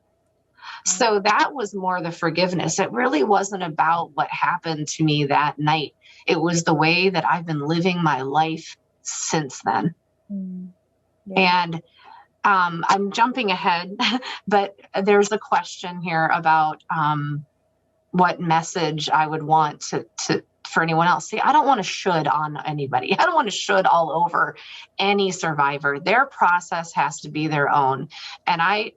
So that was more the forgiveness. It really wasn't about what happened to me that night. It was the way that I've been living my life since then. Yeah. And I'm jumping ahead, but there's a question here about what message I would want to for anyone else. See, I don't want to should on anybody. I don't want to should all over any survivor. Their process has to be their own. And I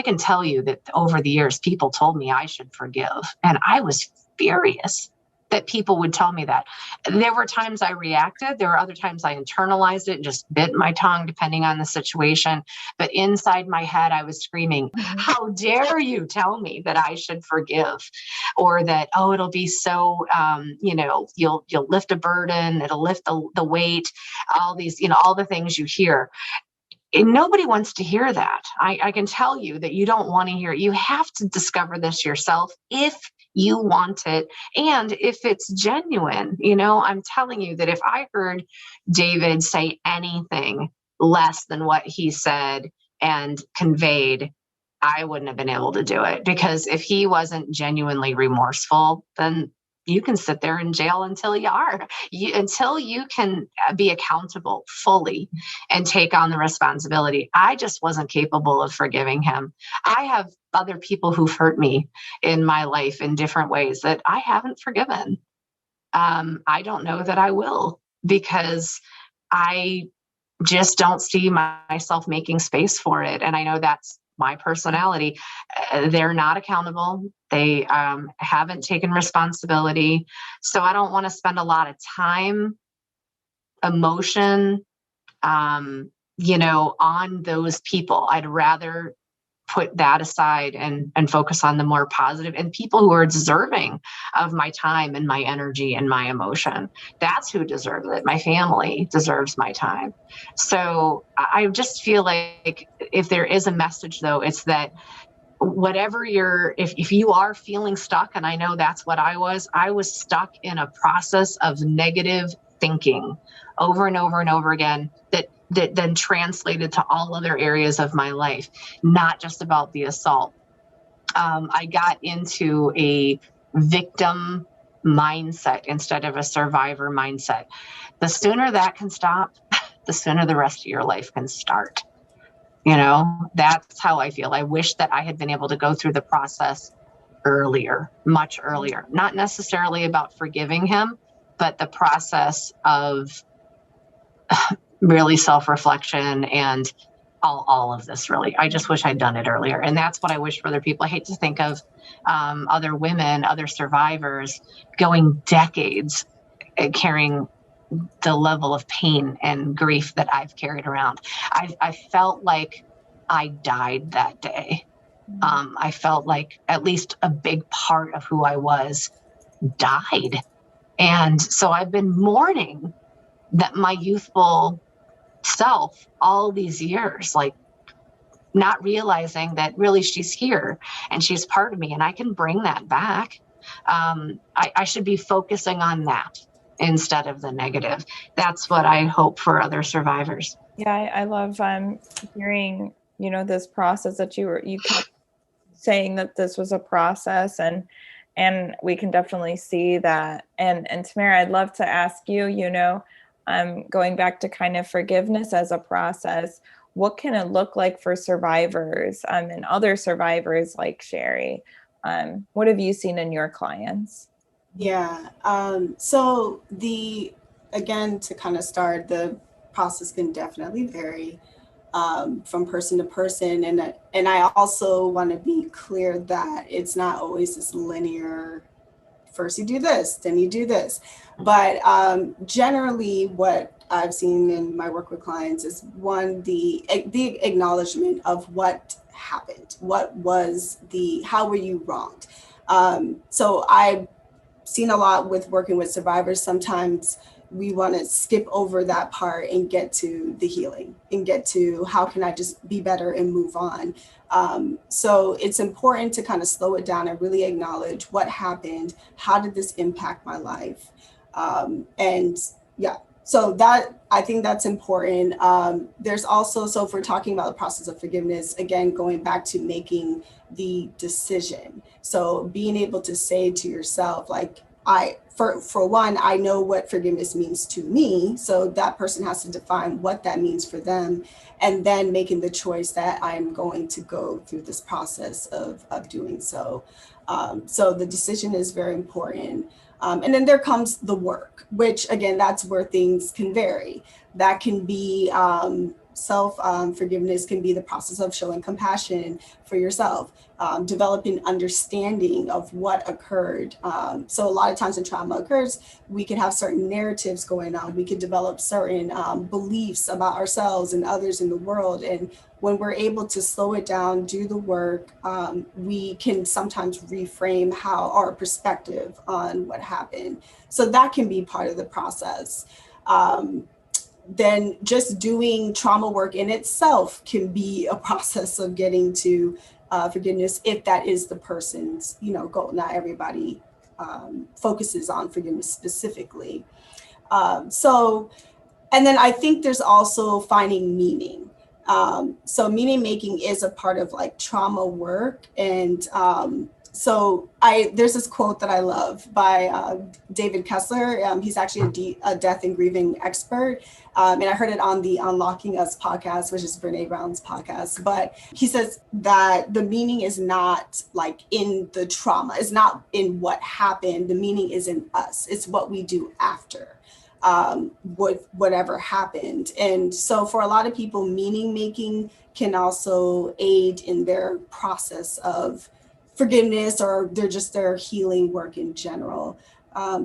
can tell you that over the years, people told me I should forgive. And I was furious that people would tell me that. There were times I reacted. There were other times I internalized it and just bit my tongue, depending on the situation. But inside my head, I was screaming, how dare you tell me that I should forgive, or that, oh, it'll be so, you'll lift a burden, it'll lift the weight, all these, all the things you hear. And nobody wants to hear that. I can tell you that you don't want to hear it. You have to discover this yourself if you want it. And if it's genuine, I'm telling you that if I heard David say anything less than what he said and conveyed, I wouldn't have been able to do it, because if he wasn't genuinely remorseful, then you can sit there in jail until you are, until you can be accountable fully and take on the responsibility. I just wasn't capable of forgiving him. I have other people who've hurt me in my life in different ways that I haven't forgiven. I don't know that I will, because I just don't see myself making space for it. And I know that's my personality. They're not accountable. They haven't taken responsibility. So I don't want to spend a lot of time, emotion, on those people. I'd rather put that aside and focus on the more positive and people who are deserving of my time and my energy and my emotion. That's who deserves it. My family deserves my time. So I just feel like if there is a message, though, it's that whatever if you are feeling stuck, and I know that's what I was stuck in a process of negative thinking over and over and over again, that then translated to all other areas of my life, not just about the assault. I got into a victim mindset instead of a survivor mindset. The sooner that can stop, the sooner the rest of your life can start. That's how I feel. I wish that I had been able to go through the process earlier, much earlier, not necessarily about forgiving him, but the process of really self-reflection and all of this, really. I just wish I'd done it earlier. And that's what I wish for other people. I hate to think of other women, other survivors going decades carrying the level of pain and grief that I've carried around. I felt like I died that day. I felt like at least a big part of who I was died. And so I've been mourning that my youthful self all these years, like not realizing that really she's here and she's part of me and I can bring that back. I should be focusing on that instead of the negative. That's what I hope for other survivors. Yeah, I love hearing, this process that you kept saying that this was a process, and we can definitely see that. And Tamara, I'd love to ask you, going back to kind of forgiveness as a process, what can it look like for survivors and other survivors like Sheri? What have you seen in your clients? Yeah. So again, to kind of start, the process can definitely vary from person to person. And I also want to be clear that it's not always this linear, first you do this, then you do this. But generally what I've seen in my work with clients is one, the acknowledgement of what happened. How were you wronged? So I've seen a lot with working with survivors. Sometimes we want to skip over that part and get to the healing and get to how can I just be better and move on. So it's important to kind of slow it down and really acknowledge what happened. How did this impact my life? So that, I think that's important. There's also, so if we're talking about the process of forgiveness, again, going back to making the decision. So being able to say to yourself, like, for one, I know what forgiveness means to me. So that person has to define what that means for them, and then making the choice that I'm going to go through this process of doing so. So the decision is very important. And then there comes the work, which again, that's where things can vary. That can be forgiveness can be the process of showing compassion for yourself, developing understanding of what occurred. So a lot of times when trauma occurs, we could have certain narratives going on. We could develop certain beliefs about ourselves and others in the world. And when we're able to slow it down, do the work, we can sometimes reframe how our perspective on what happened. So that can be part of the process. Then just doing trauma work in itself can be a process of getting to forgiveness, if that is the person's, goal. Not everybody focuses on forgiveness specifically. And then I think there's also finding meaning. So meaning making is a part of like trauma work. And there's this quote that I love by David Kessler. He's actually a death and grieving expert. And I heard it on the Unlocking Us podcast, which is Brene Brown's podcast. But he says that the meaning is not like in the trauma, it's not in what happened. The meaning is in us. It's what we do after whatever happened. And so for a lot of people, meaning making can also aid in their process of forgiveness, or their healing work in general.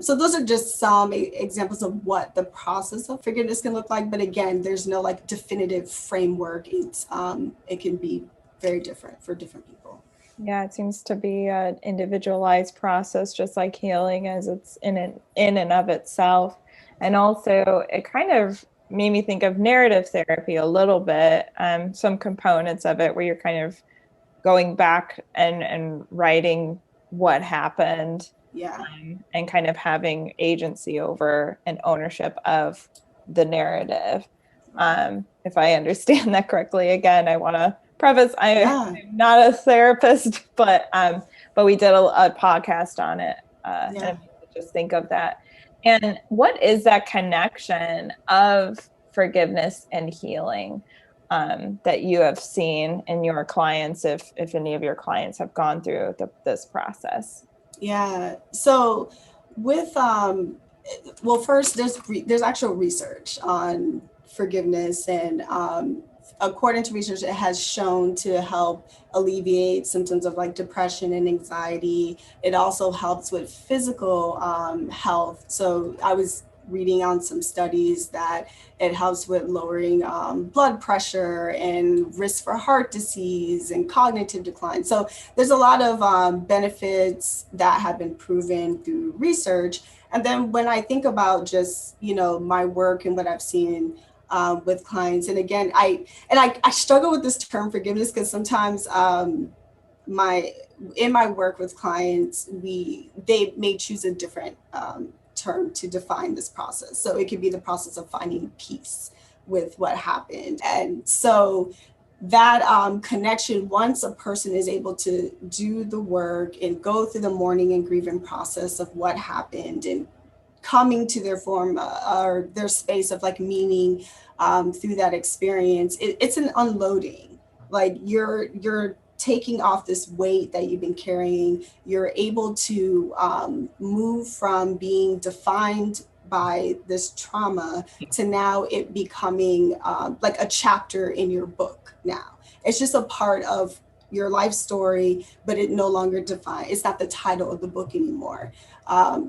So those are just some examples of what the process of forgiveness can look like. But again, there's no like definitive framework. It can be very different for different people. Yeah, it seems to be an individualized process, just like healing as it's in and of itself. And also it kind of made me think of narrative therapy a little bit, some components of it where you're kind of going back and writing what happened, and kind of having agency over and ownership of the narrative. If I understand that correctly, again, I want to preface, I'm not a therapist, but we did a podcast on it, and I just think of that. And what is that connection of forgiveness and healing that you have seen in your clients, if any of your clients have gone through this process? Yeah. So with, first there's actual research on forgiveness, and according to research, it has shown to help alleviate symptoms of like depression and anxiety. It also helps with physical health. So I was reading on some studies that it helps with lowering blood pressure and risk for heart disease and cognitive decline. So there's a lot of benefits that have been proven through research. And then when I think about just, my work and what I've seen with clients, and again, I struggle with this term forgiveness, because sometimes in my work with clients, they may choose a different term to define this process. So it could be the process of finding peace with what happened. And so that connection, once a person is able to do the work and go through the mourning and grieving process of what happened, and coming to their form or their space of like meaning through that experience, it's an unloading. Like you're taking off this weight that you've been carrying. You're able to move from being defined by this trauma to now it becoming like a chapter in your book now. It's just a part of your life story, but it no longer defines, it's not the title of the book anymore.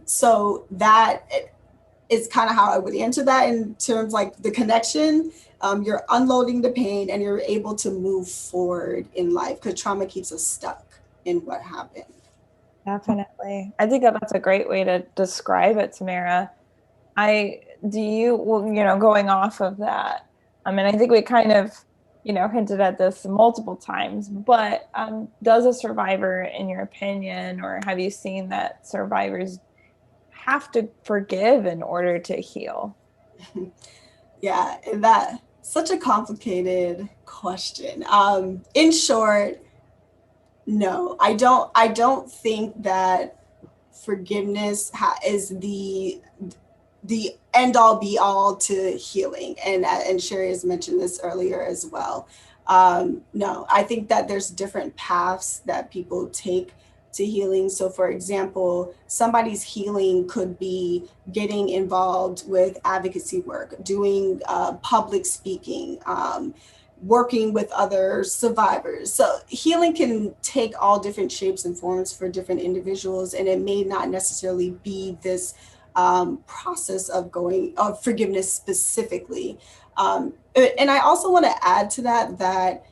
So that is kind of how I would answer that in terms like the connection. You're unloading the pain and you're able to move forward in life, because trauma keeps us stuck in what happened. Definitely. I think that's a great way to describe it, Tamara. Going off of that, I mean, I think we kind of, hinted at this multiple times, but does a survivor, in your opinion, or have you seen that survivors have to forgive in order to heal? Yeah, that's such a complicated question. In short, no, I don't think that forgiveness is the end all be all to healing. And Sheri has mentioned this earlier as well. No, I think that there's different paths that people take to healing. So for example, somebody's healing could be getting involved with advocacy work, doing public speaking, working with other survivors. So healing can take all different shapes and forms for different individuals, and it may not necessarily be this process of forgiveness specifically. And I also want to add to that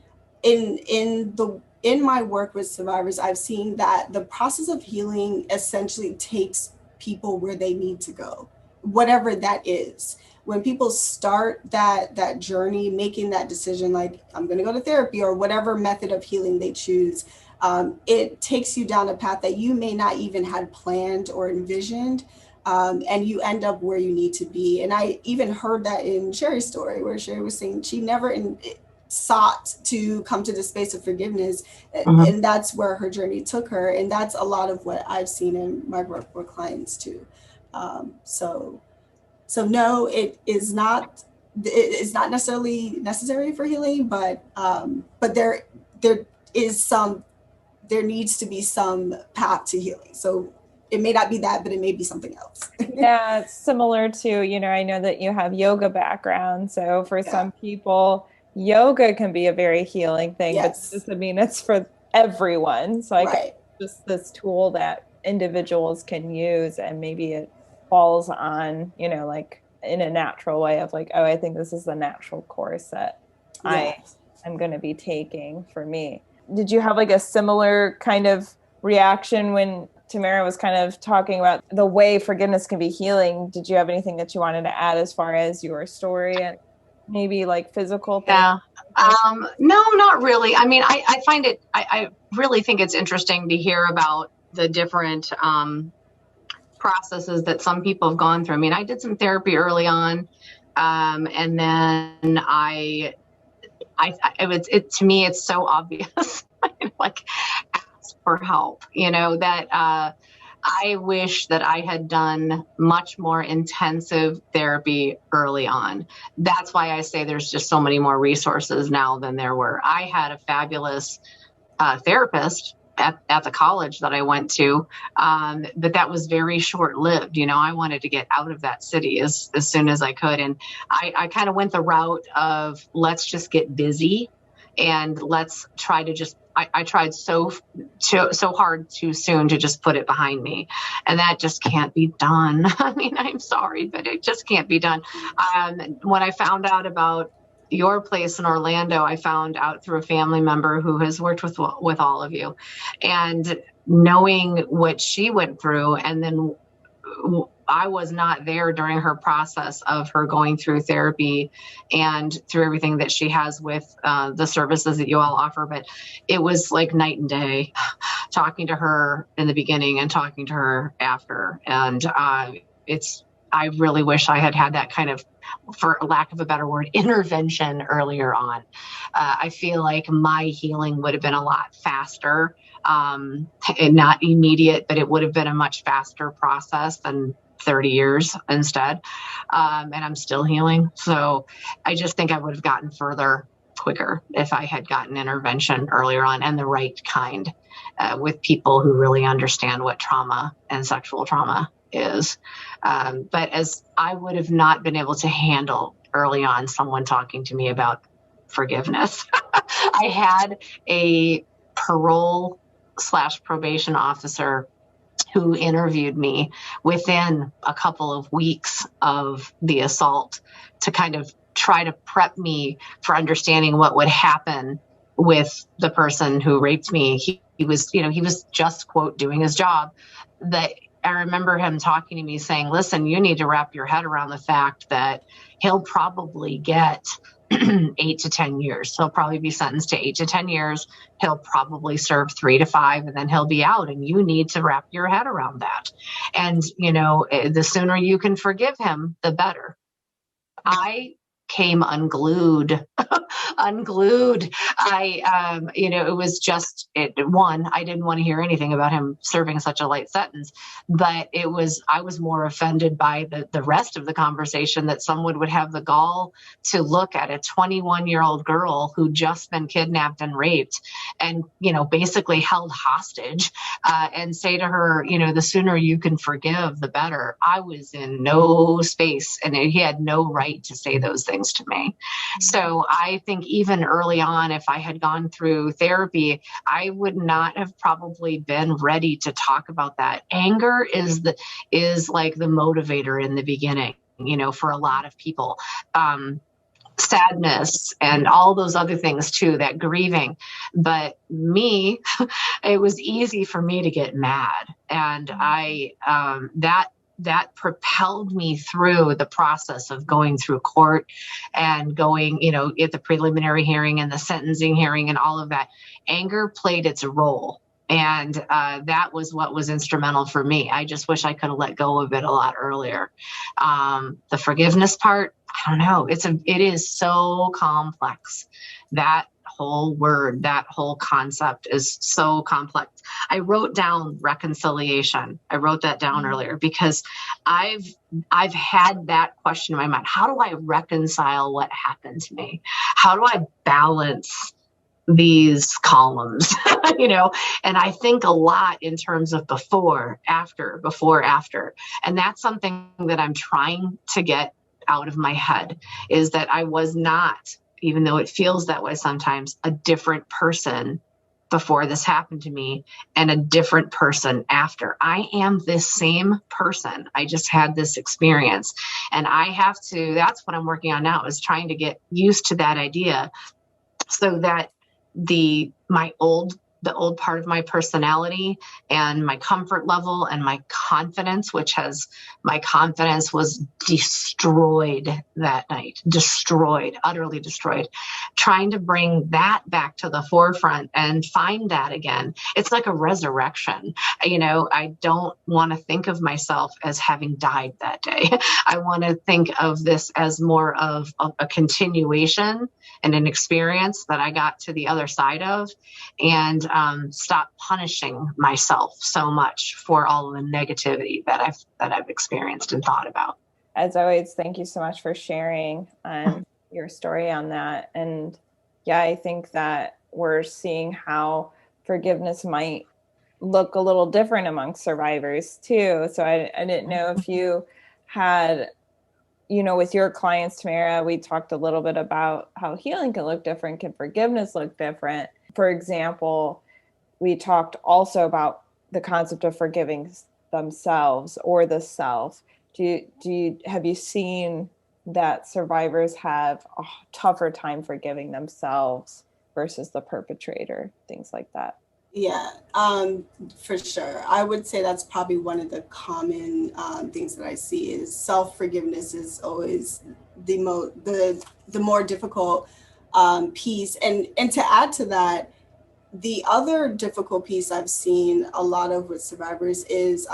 in my work with survivors, I've seen that the process of healing essentially takes people where they need to go, whatever that is. When people start that journey, making that decision, like I'm going to go to therapy or whatever method of healing they choose, it takes you down a path that you may not even had planned or envisioned. And you end up where you need to be. And I even heard that in Sheri's story, where Sheri was saying she never sought to come to the space of forgiveness. And that's where her journey took her. And that's a lot of what I've seen in my work with clients too. So no, it is not necessarily necessary for healing, but there needs to be some path to healing. So it may not be that, but it may be something else. Yeah, it's similar to, I know that you have yoga background. So for some people, yoga can be a very healing thing, but it doesn't mean it's for everyone. So I guess it's just this tool that individuals can use, and maybe it falls on, like in a natural way of like, oh, I think this is the natural course that I am going to be taking for me. Did you have like a similar kind of reaction when Tamara was kind of talking about the way forgiveness can be healing? Did you have anything that you wanted to add as far as your story and maybe like physical things? Yeah. No, not really. I mean, I find it, I really think it's interesting to hear about the different processes that some people have gone through. I mean, I did some therapy early on. And then to me, it's so obvious, like ask for help, that I wish that I had done much more intensive therapy early on. That's why I say there's just so many more resources now than there were. I had a fabulous therapist at the college that I went to, but that was very short-lived. I wanted to get out of that city as soon as I could. And I kind of went the route of let's just get busy and let's try to just, I tried so hard too soon to just put it behind me. And that just can't be done. I mean, I'm sorry, but it just can't be done. When I found out about your place in Orlando, I found out through a family member who has worked with all of you, and knowing what she went through. And then I was not there during her process of her going through therapy and through everything that she has with the services that you all offer. But it was like night and day talking to her in the beginning and talking to her after. And I really wish I had that kind of, for lack of a better word, intervention earlier on. I feel like my healing would have been a lot faster, and not immediate, but it would have been a much faster process than 30 years instead. And I'm still healing. So I just think I would have gotten further quicker if I had gotten intervention earlier on, and the right kind, with people who really understand what trauma and sexual trauma is. But as I would have not been able to handle early on someone talking to me about forgiveness. I had a parole/probation officer who interviewed me within a couple of weeks of the assault to kind of try to prep me for understanding what would happen with the person who raped me. He was just, quote, doing his job. That I remember him talking to me saying, listen, you need to wrap your head around the fact that he'll probably get 8 to 10 years. He'll probably be sentenced to 8 to 10 years. He'll probably serve 3 to 5, and then he'll be out. And you need to wrap your head around that. And, the sooner you can forgive him, the better. I came unglued unglued. It was just I didn't want to hear anything about him serving such a light sentence, but I was more offended by the rest of the conversation, that someone would have the gall to look at a 21-year-old girl who just been kidnapped and raped and, basically held hostage, and say to her, the sooner you can forgive, the better. I was in no space, and he had no right to say those things to me. So I think even early on, if I had gone through therapy, I would not have probably been ready to talk about that. Anger is like the motivator in the beginning, for a lot of people. Sadness and all those other things too, that grieving. But me, it was easy for me to get mad. And that propelled me through the process of going through court and going, at the preliminary hearing and the sentencing hearing and all of that. Anger played its role. And that was what was instrumental for me. I just wish I could have let go of it a lot earlier. The forgiveness part, I don't know. It is so complex. That whole word, that whole concept is so complex. I wrote down reconciliation. I wrote that down earlier because I've had that question in my mind. How do I reconcile what happened to me? How do I balance these columns, and I think a lot in terms of before, after. And that's something that I'm trying to get out of my head, is that I was not, even though it feels that way sometimes, a different person before this happened to me and a different person after. I am this same person. I just had this experience, and that's what I'm working on now, is trying to get used to that idea, so that the old part of my personality and my comfort level and my confidence, my confidence was destroyed that night, utterly destroyed. Trying to bring that back to the forefront and find that again. It's like a resurrection. I don't want to think of myself as having died that day. I want to think of this as more of a continuation and an experience that I got to the other side of, and stop punishing myself so much for all of the negativity that I've experienced and thought about. As always, thank you so much for sharing your story on that. And yeah, I think that we're seeing how forgiveness might look a little different among survivors too. So I didn't know if you had, with your clients, Tamara, we talked a little bit about how healing can look different. Can forgiveness look different? For example, we talked also about the concept of forgiving themselves or the self. Have you seen that survivors have a tougher time forgiving themselves versus the perpetrator, things like that? Yeah, for sure. I would say that's probably one of the common things that I see is self-forgiveness is always the more difficult piece. And to add to that, the other difficult piece I've seen a lot of with survivors is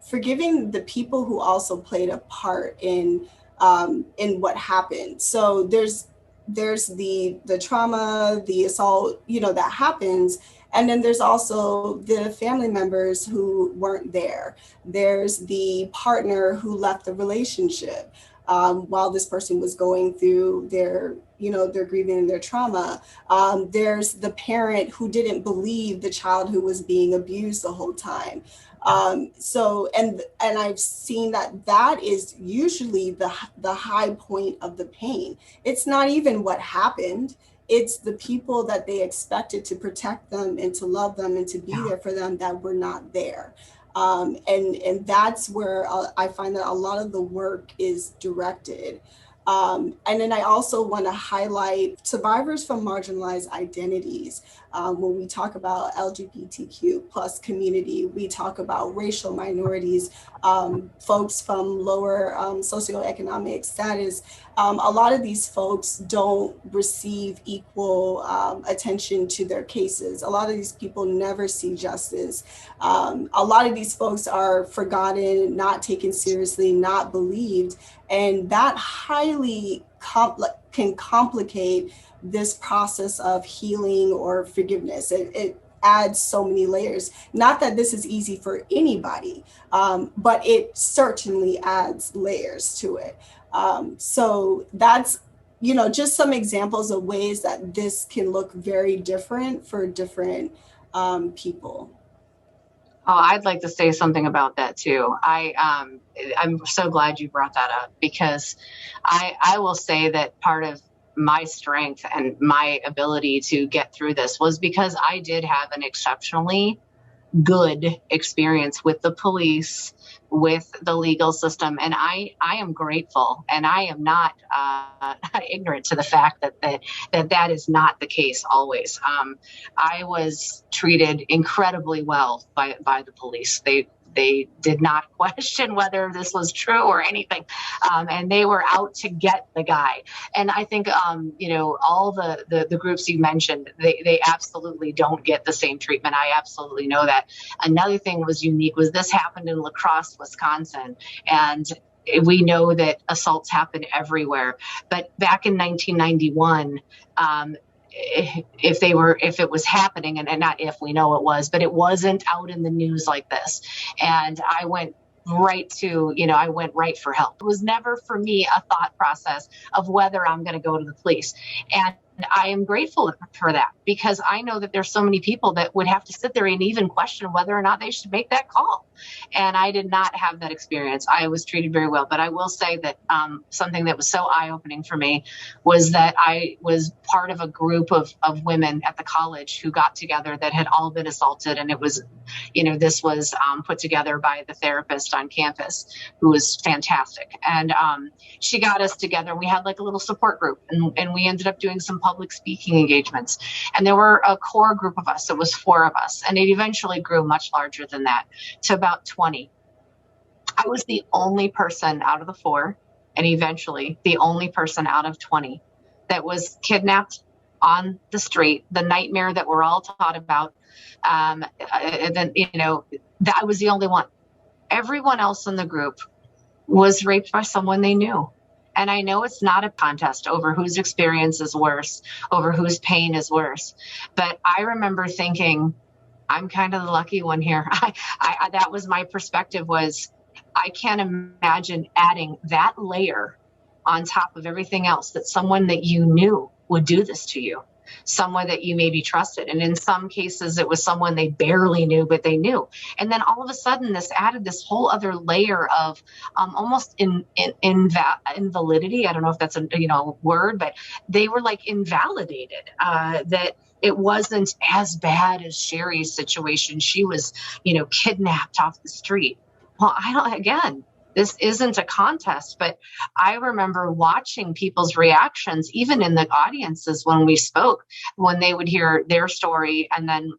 forgiving the people who also played a part in what happened. So there's the trauma, the assault, that happens. And then there's also the family members who weren't there. There's the partner who left the relationship while this person was going through their grieving and their trauma. There's the parent who didn't believe the child who was being abused the whole time. So I've seen that is usually the high point of the pain. It's not even what happened. It's the people that they expected to protect them and to love them and to be there for them that were not there. And that's where I find that a lot of the work is directed. And then I also want to highlight survivors from marginalized identities. When we talk about LGBTQ plus community, we talk about racial minorities, folks from lower socioeconomic status. A lot of these folks don't receive equal attention to their cases. A lot of these people never see justice. A lot of these folks are forgotten, not taken seriously, not believed. And that highly can complicate this process of healing or forgiveness. It adds so many layers. Not that this is easy for anybody, but it certainly adds layers to it. So that's, just some examples of ways that this can look very different for different people. Oh, I'd like to say something about that too. I'm so glad you brought that up, because I will say that part of my strength and my ability to get through this was because I did have an exceptionally good experience with the police, with the legal system. And I am grateful, and I am not ignorant to the fact that is not the case always. I was treated incredibly well by the police. They did not question whether this was true or anything. And they were out to get the guy. And I think, all the groups you mentioned, they absolutely don't get the same treatment. I absolutely know that. Another thing was unique was this happened in La Crosse, Wisconsin. And we know that assaults happen everywhere. But back in 1991, if it was happening, and not if, we know it was, but it wasn't out in the news like this. And I went right for help. It was never for me a thought process of whether I'm going to go to the police. And I am grateful for that, because I know that there's so many people that would have to sit there and even question whether or not they should make that call. And I did not have that experience. I was treated very well. But I will say that something that was so eye-opening for me was that I was part of a group of women at the college who got together that had all been assaulted. And it was, this was put together by the therapist on campus, who was fantastic. And she got us together, and we had like a little support group, and we ended up doing some public speaking engagements. And there were a core group of us. It was 4 of us, and it eventually grew much larger than that to about 20. I was the only person out of the 4, and eventually the only person out of 20 that was kidnapped on the street, the nightmare that we're all taught about. Then, that was the only one. Everyone else in the group was raped by someone they knew. And I know it's not a contest over whose experience is worse, over whose pain is worse. But I remember thinking, I'm kind of the lucky one here. That was my perspective, was I can't imagine adding that layer on top of everything else, that someone that you knew would do this to you, someone that you maybe trusted. And in some cases, it was someone they barely knew, but they knew. And then all of a sudden, this added this whole other layer of almost invalidity. I don't know if that's a word, but they were like invalidated, that it wasn't as bad as Sheri's situation. She was, kidnapped off the street. Well, this isn't a contest, but I remember watching people's reactions, even in the audiences when we spoke, when they would hear their story. And then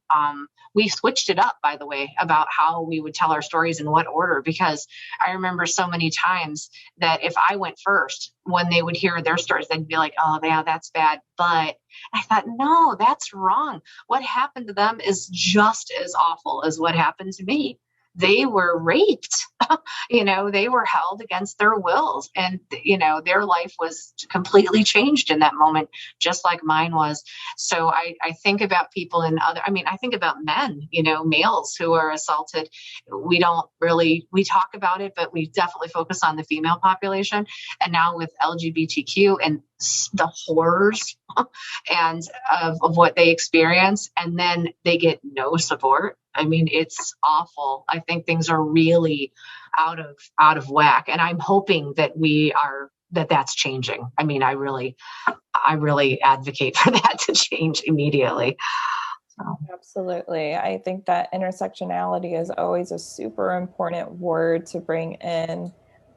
we switched it up, by the way, about how we would tell our stories in what order, because I remember so many times that if I went first, when they would hear their stories, they'd be like, oh, yeah, that's bad. But I thought, no, that's wrong. What happened to them is just as awful as what happened to me. They were raped, they were held against their wills, and, their life was completely changed in that moment, just like mine was. So I think about people I think about men, males who are assaulted. We talk about it, but we definitely focus on the female population. And now with LGBTQ and the horrors and of what they experience, and then they get no support. I mean, it's awful. I think things are really out of whack, and I'm hoping that that's changing. I mean, I really advocate for that to change immediately. So. Absolutely. I think that intersectionality is always a super important word to bring in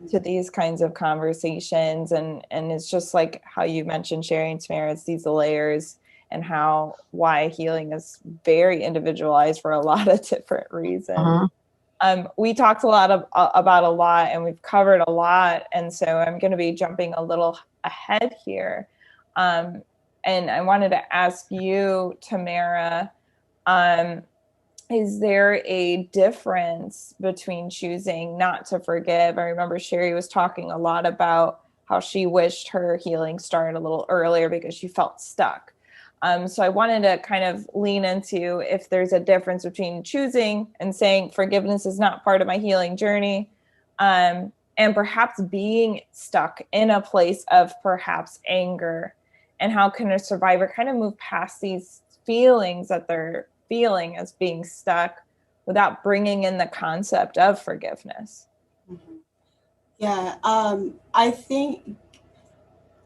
to these kinds of conversations. And it's just like how you mentioned, Sheri and Tamara, it's these layers, and why healing is very individualized for a lot of different reasons. Uh-huh. We talked a lot about a lot, and we've covered a lot. And so I'm going to be jumping a little ahead here. And I wanted to ask you, Tamara, is there a difference between choosing not to forgive? I remember Sheri was talking a lot about how she wished her healing started a little earlier because she felt stuck. So I wanted to kind of lean into if there's a difference between choosing and saying forgiveness is not part of my healing journey, and perhaps being stuck in a place of perhaps anger, and how can a survivor kind of move past these feelings that they're feeling as being stuck without bringing in the concept of forgiveness. Mm-hmm. Yeah, I think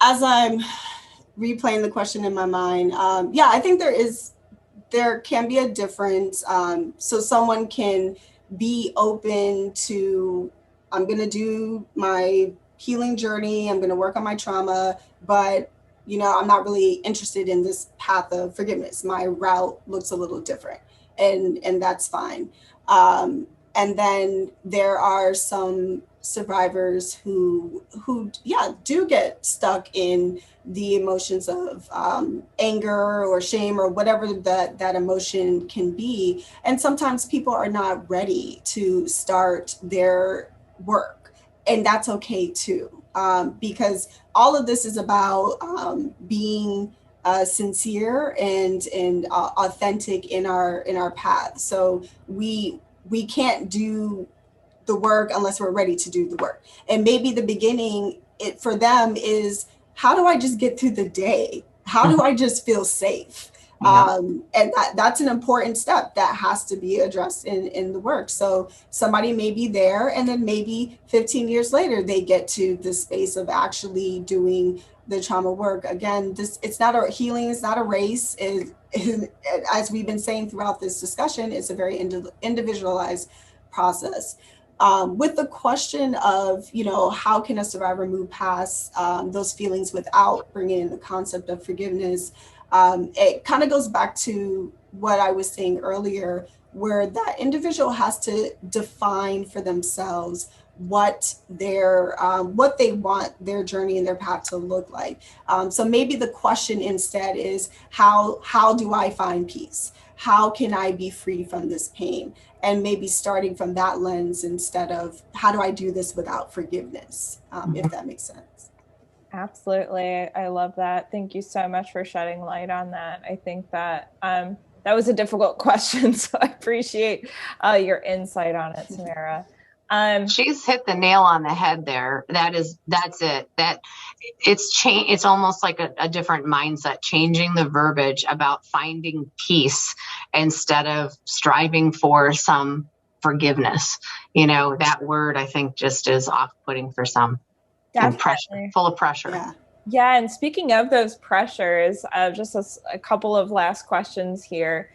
as I'm replaying the question in my mind, I think there can be a difference. So someone can be open to, I'm going to do my healing journey, I'm going to work on my trauma, but I'm not really interested in this path of forgiveness. My route looks a little different, and that's fine. And then there are some survivors who do get stuck in the emotions of anger or shame or whatever that emotion can be. And sometimes people are not ready to start their work, and that's okay too, because all of this is about being sincere and authentic in our path. So we can't do the work unless we're ready to do the work. And maybe the beginning for them is, how do I just get through the day? How do I just feel safe? Yeah. And that's an important step that has to be addressed in the work. So somebody may be there, and then maybe 15 years later, they get to the space of actually doing the trauma work. Again, it's not a healing, it's not a race. As we've been saying throughout this discussion, it's a very individualized process. With the question of, how can a survivor move past those feelings without bringing in the concept of forgiveness, it kind of goes back to what I was saying earlier, where that individual has to define for themselves what they want their journey and their path to look like. So maybe the question instead is, how do I find peace? How can I be free from this pain? And maybe starting from that lens instead of, how do I do this without forgiveness? If that makes sense. Absolutely. I love that. Thank you so much for shedding light on that. I think that that was a difficult question, so I appreciate your insight on it, Tamara. She's hit the nail on the head there. That's it. It's almost like a different mindset, changing the verbiage about finding peace instead of striving for some forgiveness. That word, I think, just is off-putting for some. Definitely. Full of pressure. Yeah. And speaking of those pressures, just a couple of last questions here.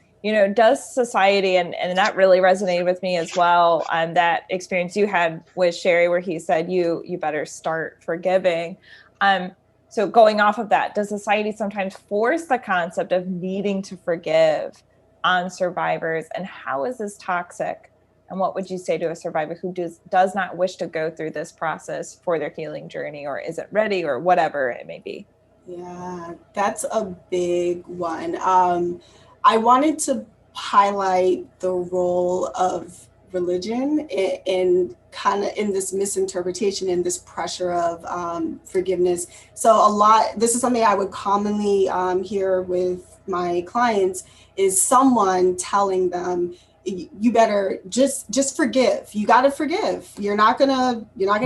Does society, and that really resonated with me as well, that experience you had with Sheri, where he said, you better start forgiving. So going off of that, does society sometimes force the concept of needing to forgive on survivors? And how is this toxic? And what would you say to a survivor who does not wish to go through this process for their healing journey, or isn't ready, or whatever it may be? Yeah, that's a big one. I wanted to highlight the role of religion in kind of in this misinterpretation and this pressure of forgiveness. So this is something I would commonly hear with my clients, is someone telling them, you better just forgive. You got to forgive. You're not gonna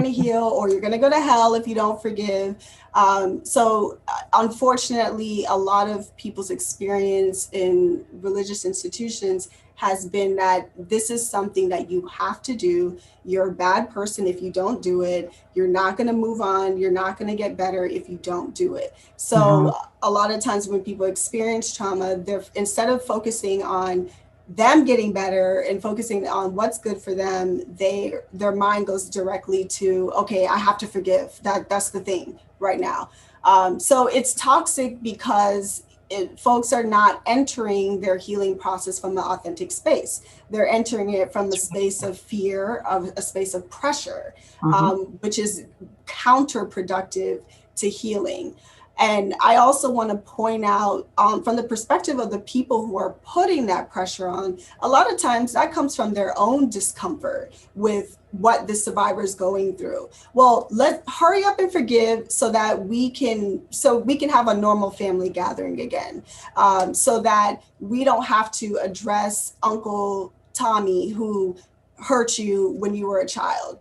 heal, or you're gonna go to hell if you don't forgive. So unfortunately, a lot of people's experience in religious institutions has been that this is something that you have to do. You're a bad person if you don't do it. You're not going to move on. You're not going to get better if you don't do it. So a lot of times when people experience trauma, they're, instead of focusing on them getting better and focusing on what's good for them, their mind goes directly to, okay, I have to forgive. That's the thing right now. So it's toxic because folks are not entering their healing process from the authentic space. They're entering it from a space of fear, of a space of pressure, which is counterproductive to healing. And I also want to point out, from the perspective of the people who are putting that pressure on, a lot of times that comes from their own discomfort with what the survivor is going through. Well, let's hurry up and forgive so that we can have a normal family gathering again, so that we don't have to address Uncle Tommy who hurt you when you were a child.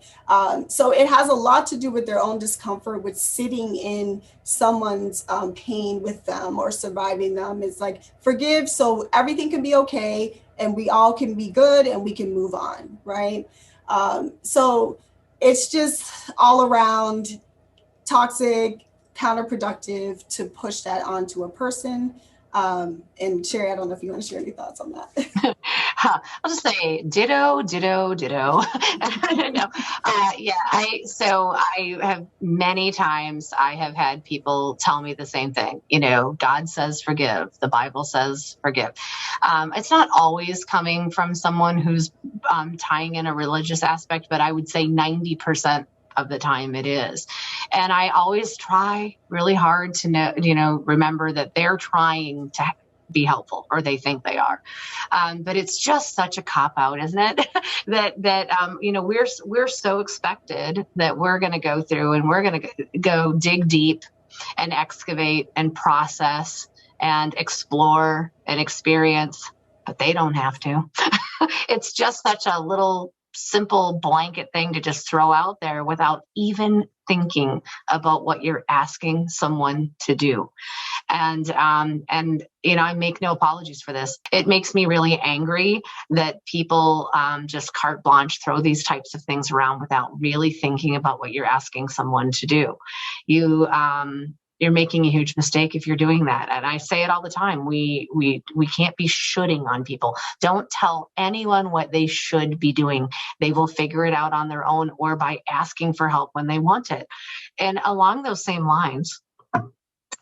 So it has a lot to do with their own discomfort with sitting in someone's pain with them or surviving them. It's like, forgive so everything can be okay and we all can be good and we can move on, right? So it's just all around toxic, counterproductive to push that onto a person. And Sheri, I don't know if you want to share any thoughts on that. I'll just say ditto. No, I have many times I have had people tell me the same thing. God says forgive. The Bible says forgive. It's not always coming from someone who's tying in a religious aspect, but I would say 90% of the time it is. And I always try really hard to remember that they're trying to be helpful, or they think they are. But it's just such a cop out, isn't it? that we're so expected that we're going to go through and we're going to go dig deep and excavate and process and explore and experience, but they don't have to. It's just such a little simple blanket thing to just throw out there without even thinking about what you're asking someone to do. And I make no apologies for this. It makes me really angry that people just carte blanche throw these types of things around without really thinking about what you're asking someone to do. You're making a huge mistake if you're doing that. And I say it all the time. We can't be shoulding on people. Don't tell anyone what they should be doing. They will figure it out on their own or by asking for help when they want it. And along those same lines,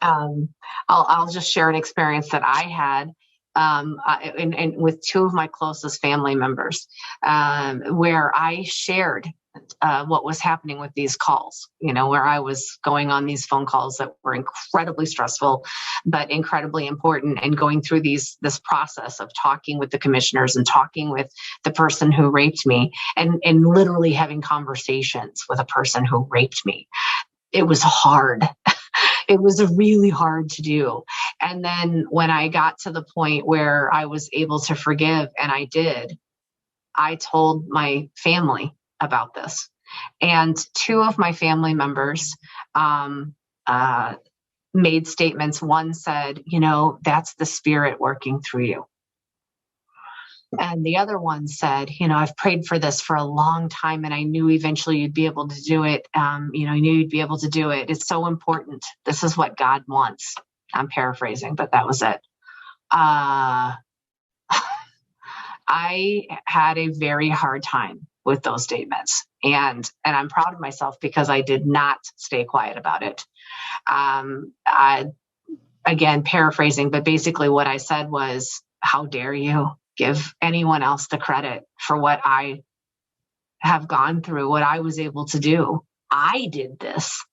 I'll just share an experience that I had and with two of my closest family members, where I shared what was happening with these calls, where I was going on these phone calls that were incredibly stressful, but incredibly important, and going through this process of talking with the commissioners and talking with the person who raped me and literally having conversations with a person who raped me. It was hard. It was really hard to do. And then when I got to the point where I was able to forgive, and I did, I told my family about this. And two of my family members made statements. One said, that's the Spirit working through you. And the other one said, I've prayed for this for a long time, and I knew eventually you'd be able to do it. I knew you'd be able to do it. It's so important. This is what God wants. I'm paraphrasing, but that was it. I had a very hard time with those statements, and I'm proud of myself because I did not stay quiet about it. Again, paraphrasing, but basically what I said was, how dare you give anyone else the credit for what I have gone through, what I was able to do. I did this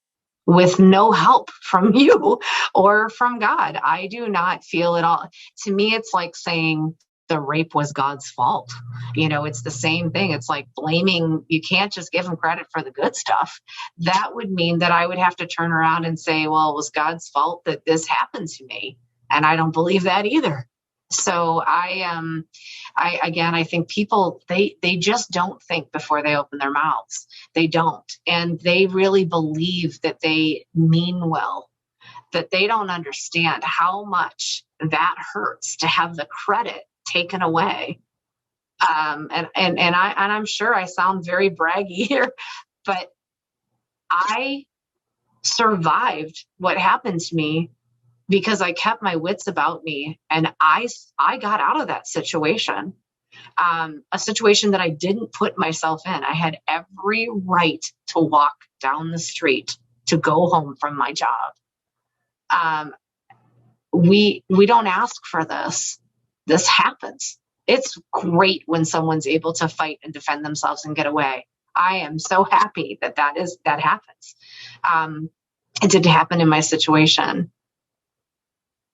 with no help from you or from God. I do not feel at all. To me, it's like saying the rape was God's fault. It's the same thing. It's like blaming. You can't just give him credit for the good stuff. That would mean that I would have to turn around and say, well, it was God's fault that this happened to me. And I don't believe that either. So I think people, they just don't think before they open their mouths. They don't. And they really believe that they mean well, that they don't understand how much that hurts to have the credit taken away. And I'm sure I sound very braggy here, but I survived what happened to me because I kept my wits about me, and I got out of that situation, a situation that I didn't put myself in. I had every right to walk down the street to go home from my job. We don't ask for this. This happens. It's great when someone's able to fight and defend themselves and get away. I am so happy that happens. It didn't happen in my situation,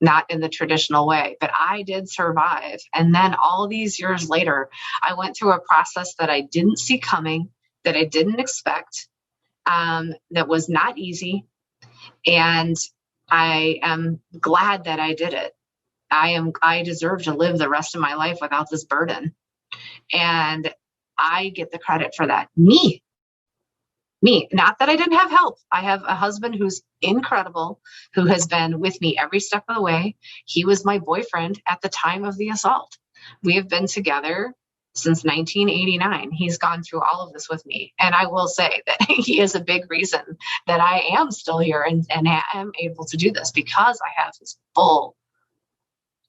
not in the traditional way, but I did survive. And then all these years later, I went through a process that I didn't see coming, that I didn't expect, that was not easy. And I am glad that I did it. I deserve to live the rest of my life without this burden. And I get the credit for that. Me, not that I didn't have help. I have a husband who's incredible, who has been with me every step of the way. He was my boyfriend at the time of the assault. We have been together since 1989. He's gone through all of this with me. And I will say that he is a big reason that I am still here and am able to do this, because I have his full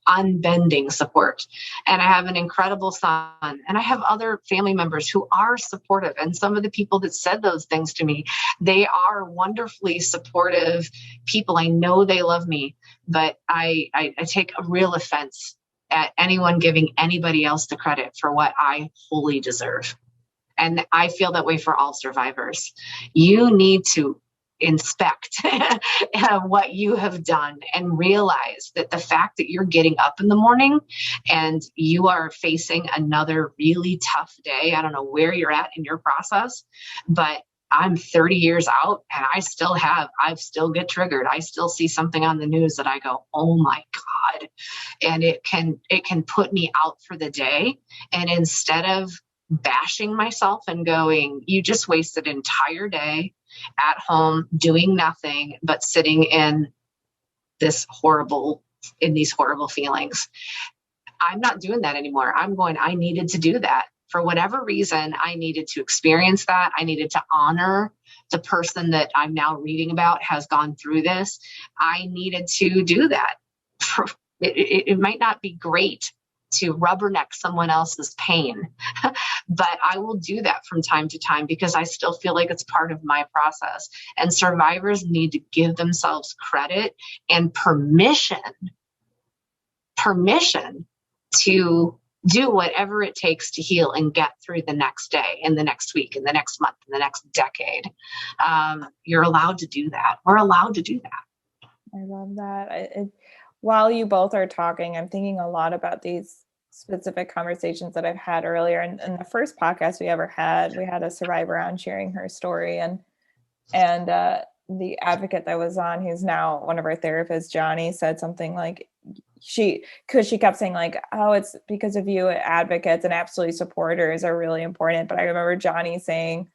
unbending support. And I have an incredible son, and I have other family members who are supportive. And some of the people that said those things to me, they are wonderfully supportive people. I know they love me, but I take a real offense at anyone giving anybody else the credit for what I wholly deserve. And I feel that way for all survivors. You need to inspect what you have done and realize that the fact that you're getting up in the morning and you are facing another really tough day. I don't know where you're at in your process, but I'm 30 years out and I still get triggered. I still see something on the news that I go, oh my God. And it can put me out for the day. And instead of bashing myself and going, you just wasted an entire day at home doing nothing but sitting in these horrible feelings. I'm not doing that anymore. I'm going, I needed to do that. For whatever reason, I needed to experience that. I needed to honor the person that I'm now reading about has gone through this. I needed to do that. It might not be great to rubberneck someone else's pain, but I will do that from time to time because I still feel like it's part of my process. And survivors need to give themselves credit and permission to do whatever it takes to heal and get through the next day and the next week and the next month and the next decade. You're allowed to do that. We're allowed to do that. I love that. While you both are talking, I'm thinking a lot about these specific conversations that I've had earlier. And in the first podcast we ever had, we had a survivor on sharing her story, and the advocate that was on, who's now one of our therapists, Johnny, said something like, because she kept saying like, oh, it's because of you, advocates and absolutely supporters are really important. But I remember Johnny saying,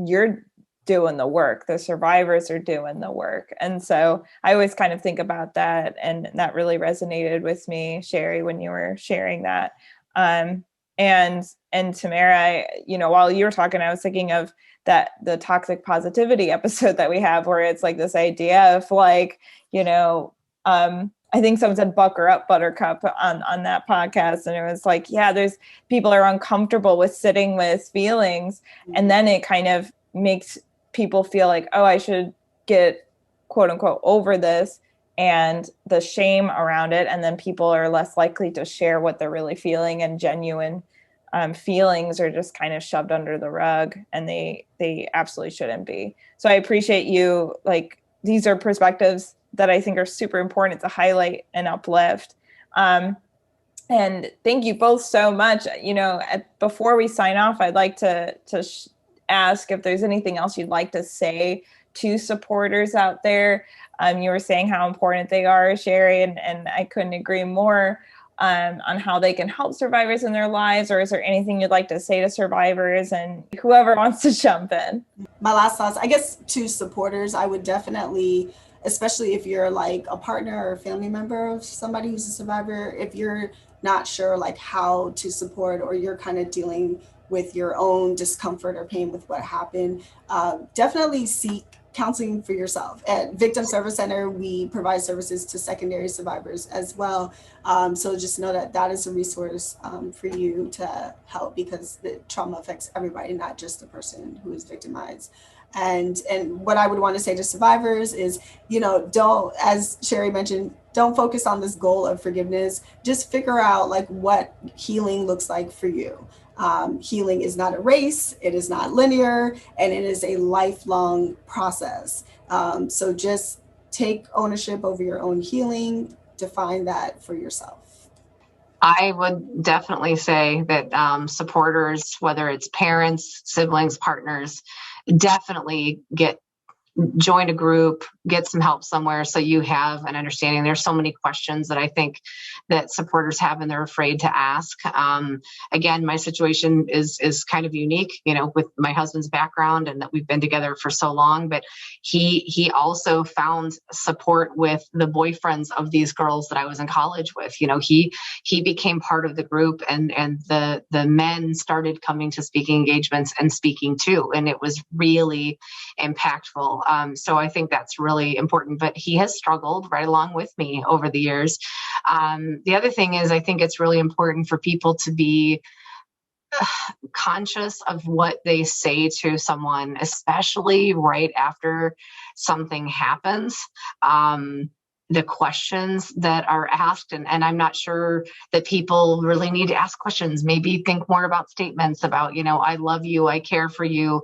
you're doing the work, the survivors are doing the work. And so I always kind of think about that, and that really resonated with me, Sheri, when you were sharing that. And Tamara, while you were talking, I was thinking of the toxic positivity episode that we have, where it's like this idea of like, I think someone said bucker up, buttercup on that podcast. And it was like, yeah, there's people are uncomfortable with sitting with feelings. And then it kind of makes people feel like, oh, I should get quote unquote over this, and the shame around it. And then people are less likely to share what they're really feeling, and genuine feelings are just kind of shoved under the rug, and they absolutely shouldn't be. So I appreciate you. Like, these are perspectives that I think are super important to highlight and uplift. And thank you both so much. Before we sign off, I'd like to ask if there's anything else you'd like to say to supporters out there. You were saying how important they are, Sheri, and I couldn't agree more on how they can help survivors in their lives. Or is there anything you'd like to say to survivors, and whoever wants to jump in? My last thoughts, I guess, to supporters, I would definitely, especially if you're like a partner or a family member of somebody who's a survivor, if you're not sure like how to support, or you're kind of dealing with your own discomfort or pain with what happened, definitely seek counseling for yourself. At Victim Service Center, we provide services to secondary survivors as well. So just know that is a resource for you to help, because the trauma affects everybody, not just the person who is victimized. And what I would want to say to survivors is, don't, as Sheri mentioned, don't focus on this goal of forgiveness. Just figure out like what healing looks like for you. Healing is not a race, it is not linear, and it is a lifelong process. So just take ownership over your own healing, define that for yourself. I would definitely say that supporters, whether it's parents, siblings, partners, definitely join a group, get some help somewhere so you have an understanding. There's so many questions that I think that supporters have and they're afraid to ask. Again, my situation is kind of unique, with my husband's background and that we've been together for so long, but he also found support with the boyfriends of these girls that I was in college with. He became part of the group, and the men started coming to speaking engagements and speaking too. And it was really impactful. So I think that's really important, but he has struggled right along with me over the years. The other thing is, I think it's really important for people to be conscious of what they say to someone, especially right after something happens. The questions that are asked, and I'm not sure that people really need to ask questions. Maybe think more about statements about, I love you, I care for you,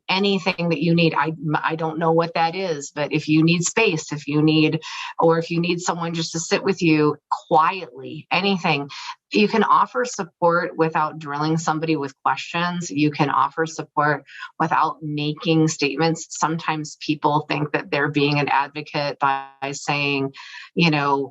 anything that you need. I don't know what that is, but if you need space, if you need someone just to sit with you quietly, anything. You can offer support without drilling somebody with questions. You can offer support without making statements. Sometimes people think that they're being an advocate by saying,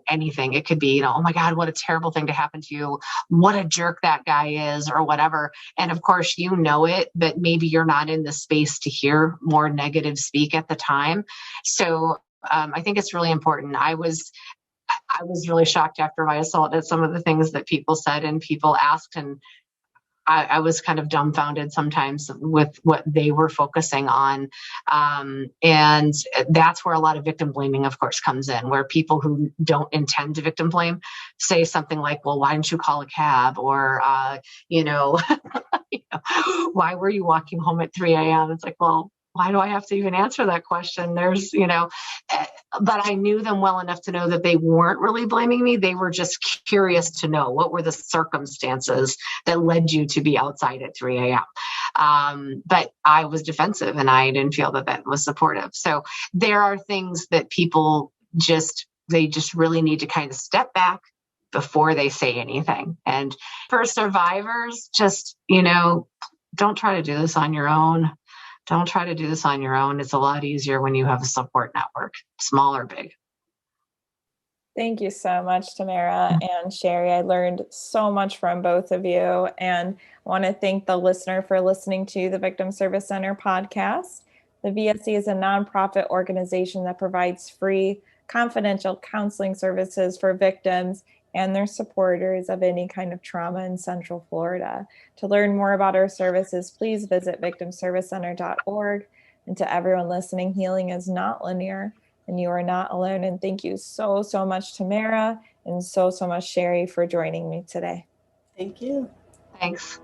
anything. It could be, oh my God, what a terrible thing to happen to you. What a jerk that guy is, or whatever. And of course, it, but maybe you're not in the space to hear more negative speak at the time. So I think it's really important. I was really shocked after my assault at some of the things that people said and people asked. And I was kind of dumbfounded sometimes with what they were focusing on. And that's where a lot of victim blaming, of course, comes in, where people who don't intend to victim blame say something like, well, why didn't you call a cab? Or, why were you walking home at 3 a.m.? It's like, well, why do I have to even answer that question? But I knew them well enough to know that they weren't really blaming me. They were just curious to know what were the circumstances that led you to be outside at 3 a.m. But I was defensive and I didn't feel that was supportive. So there are things that people they just really need to kind of step back before they say anything. And for survivors, just, don't try to do this on your own. Don't try to do this on your own. It's a lot easier when you have a support network, small or big. Thank you so much, Tamara and Sheri. I learned so much from both of you. And I want to thank the listener for listening to the Victim Service Center podcast. The VSC is a nonprofit organization that provides free, confidential counseling services for victims and their supporters of any kind of trauma in Central Florida. To learn more about our services, please visit victimservicecenter.org. And to everyone listening, healing is not linear and you are not alone. And thank you so, so much, Tamara, and so, so much, Sheri, for joining me today. Thank you. Thanks.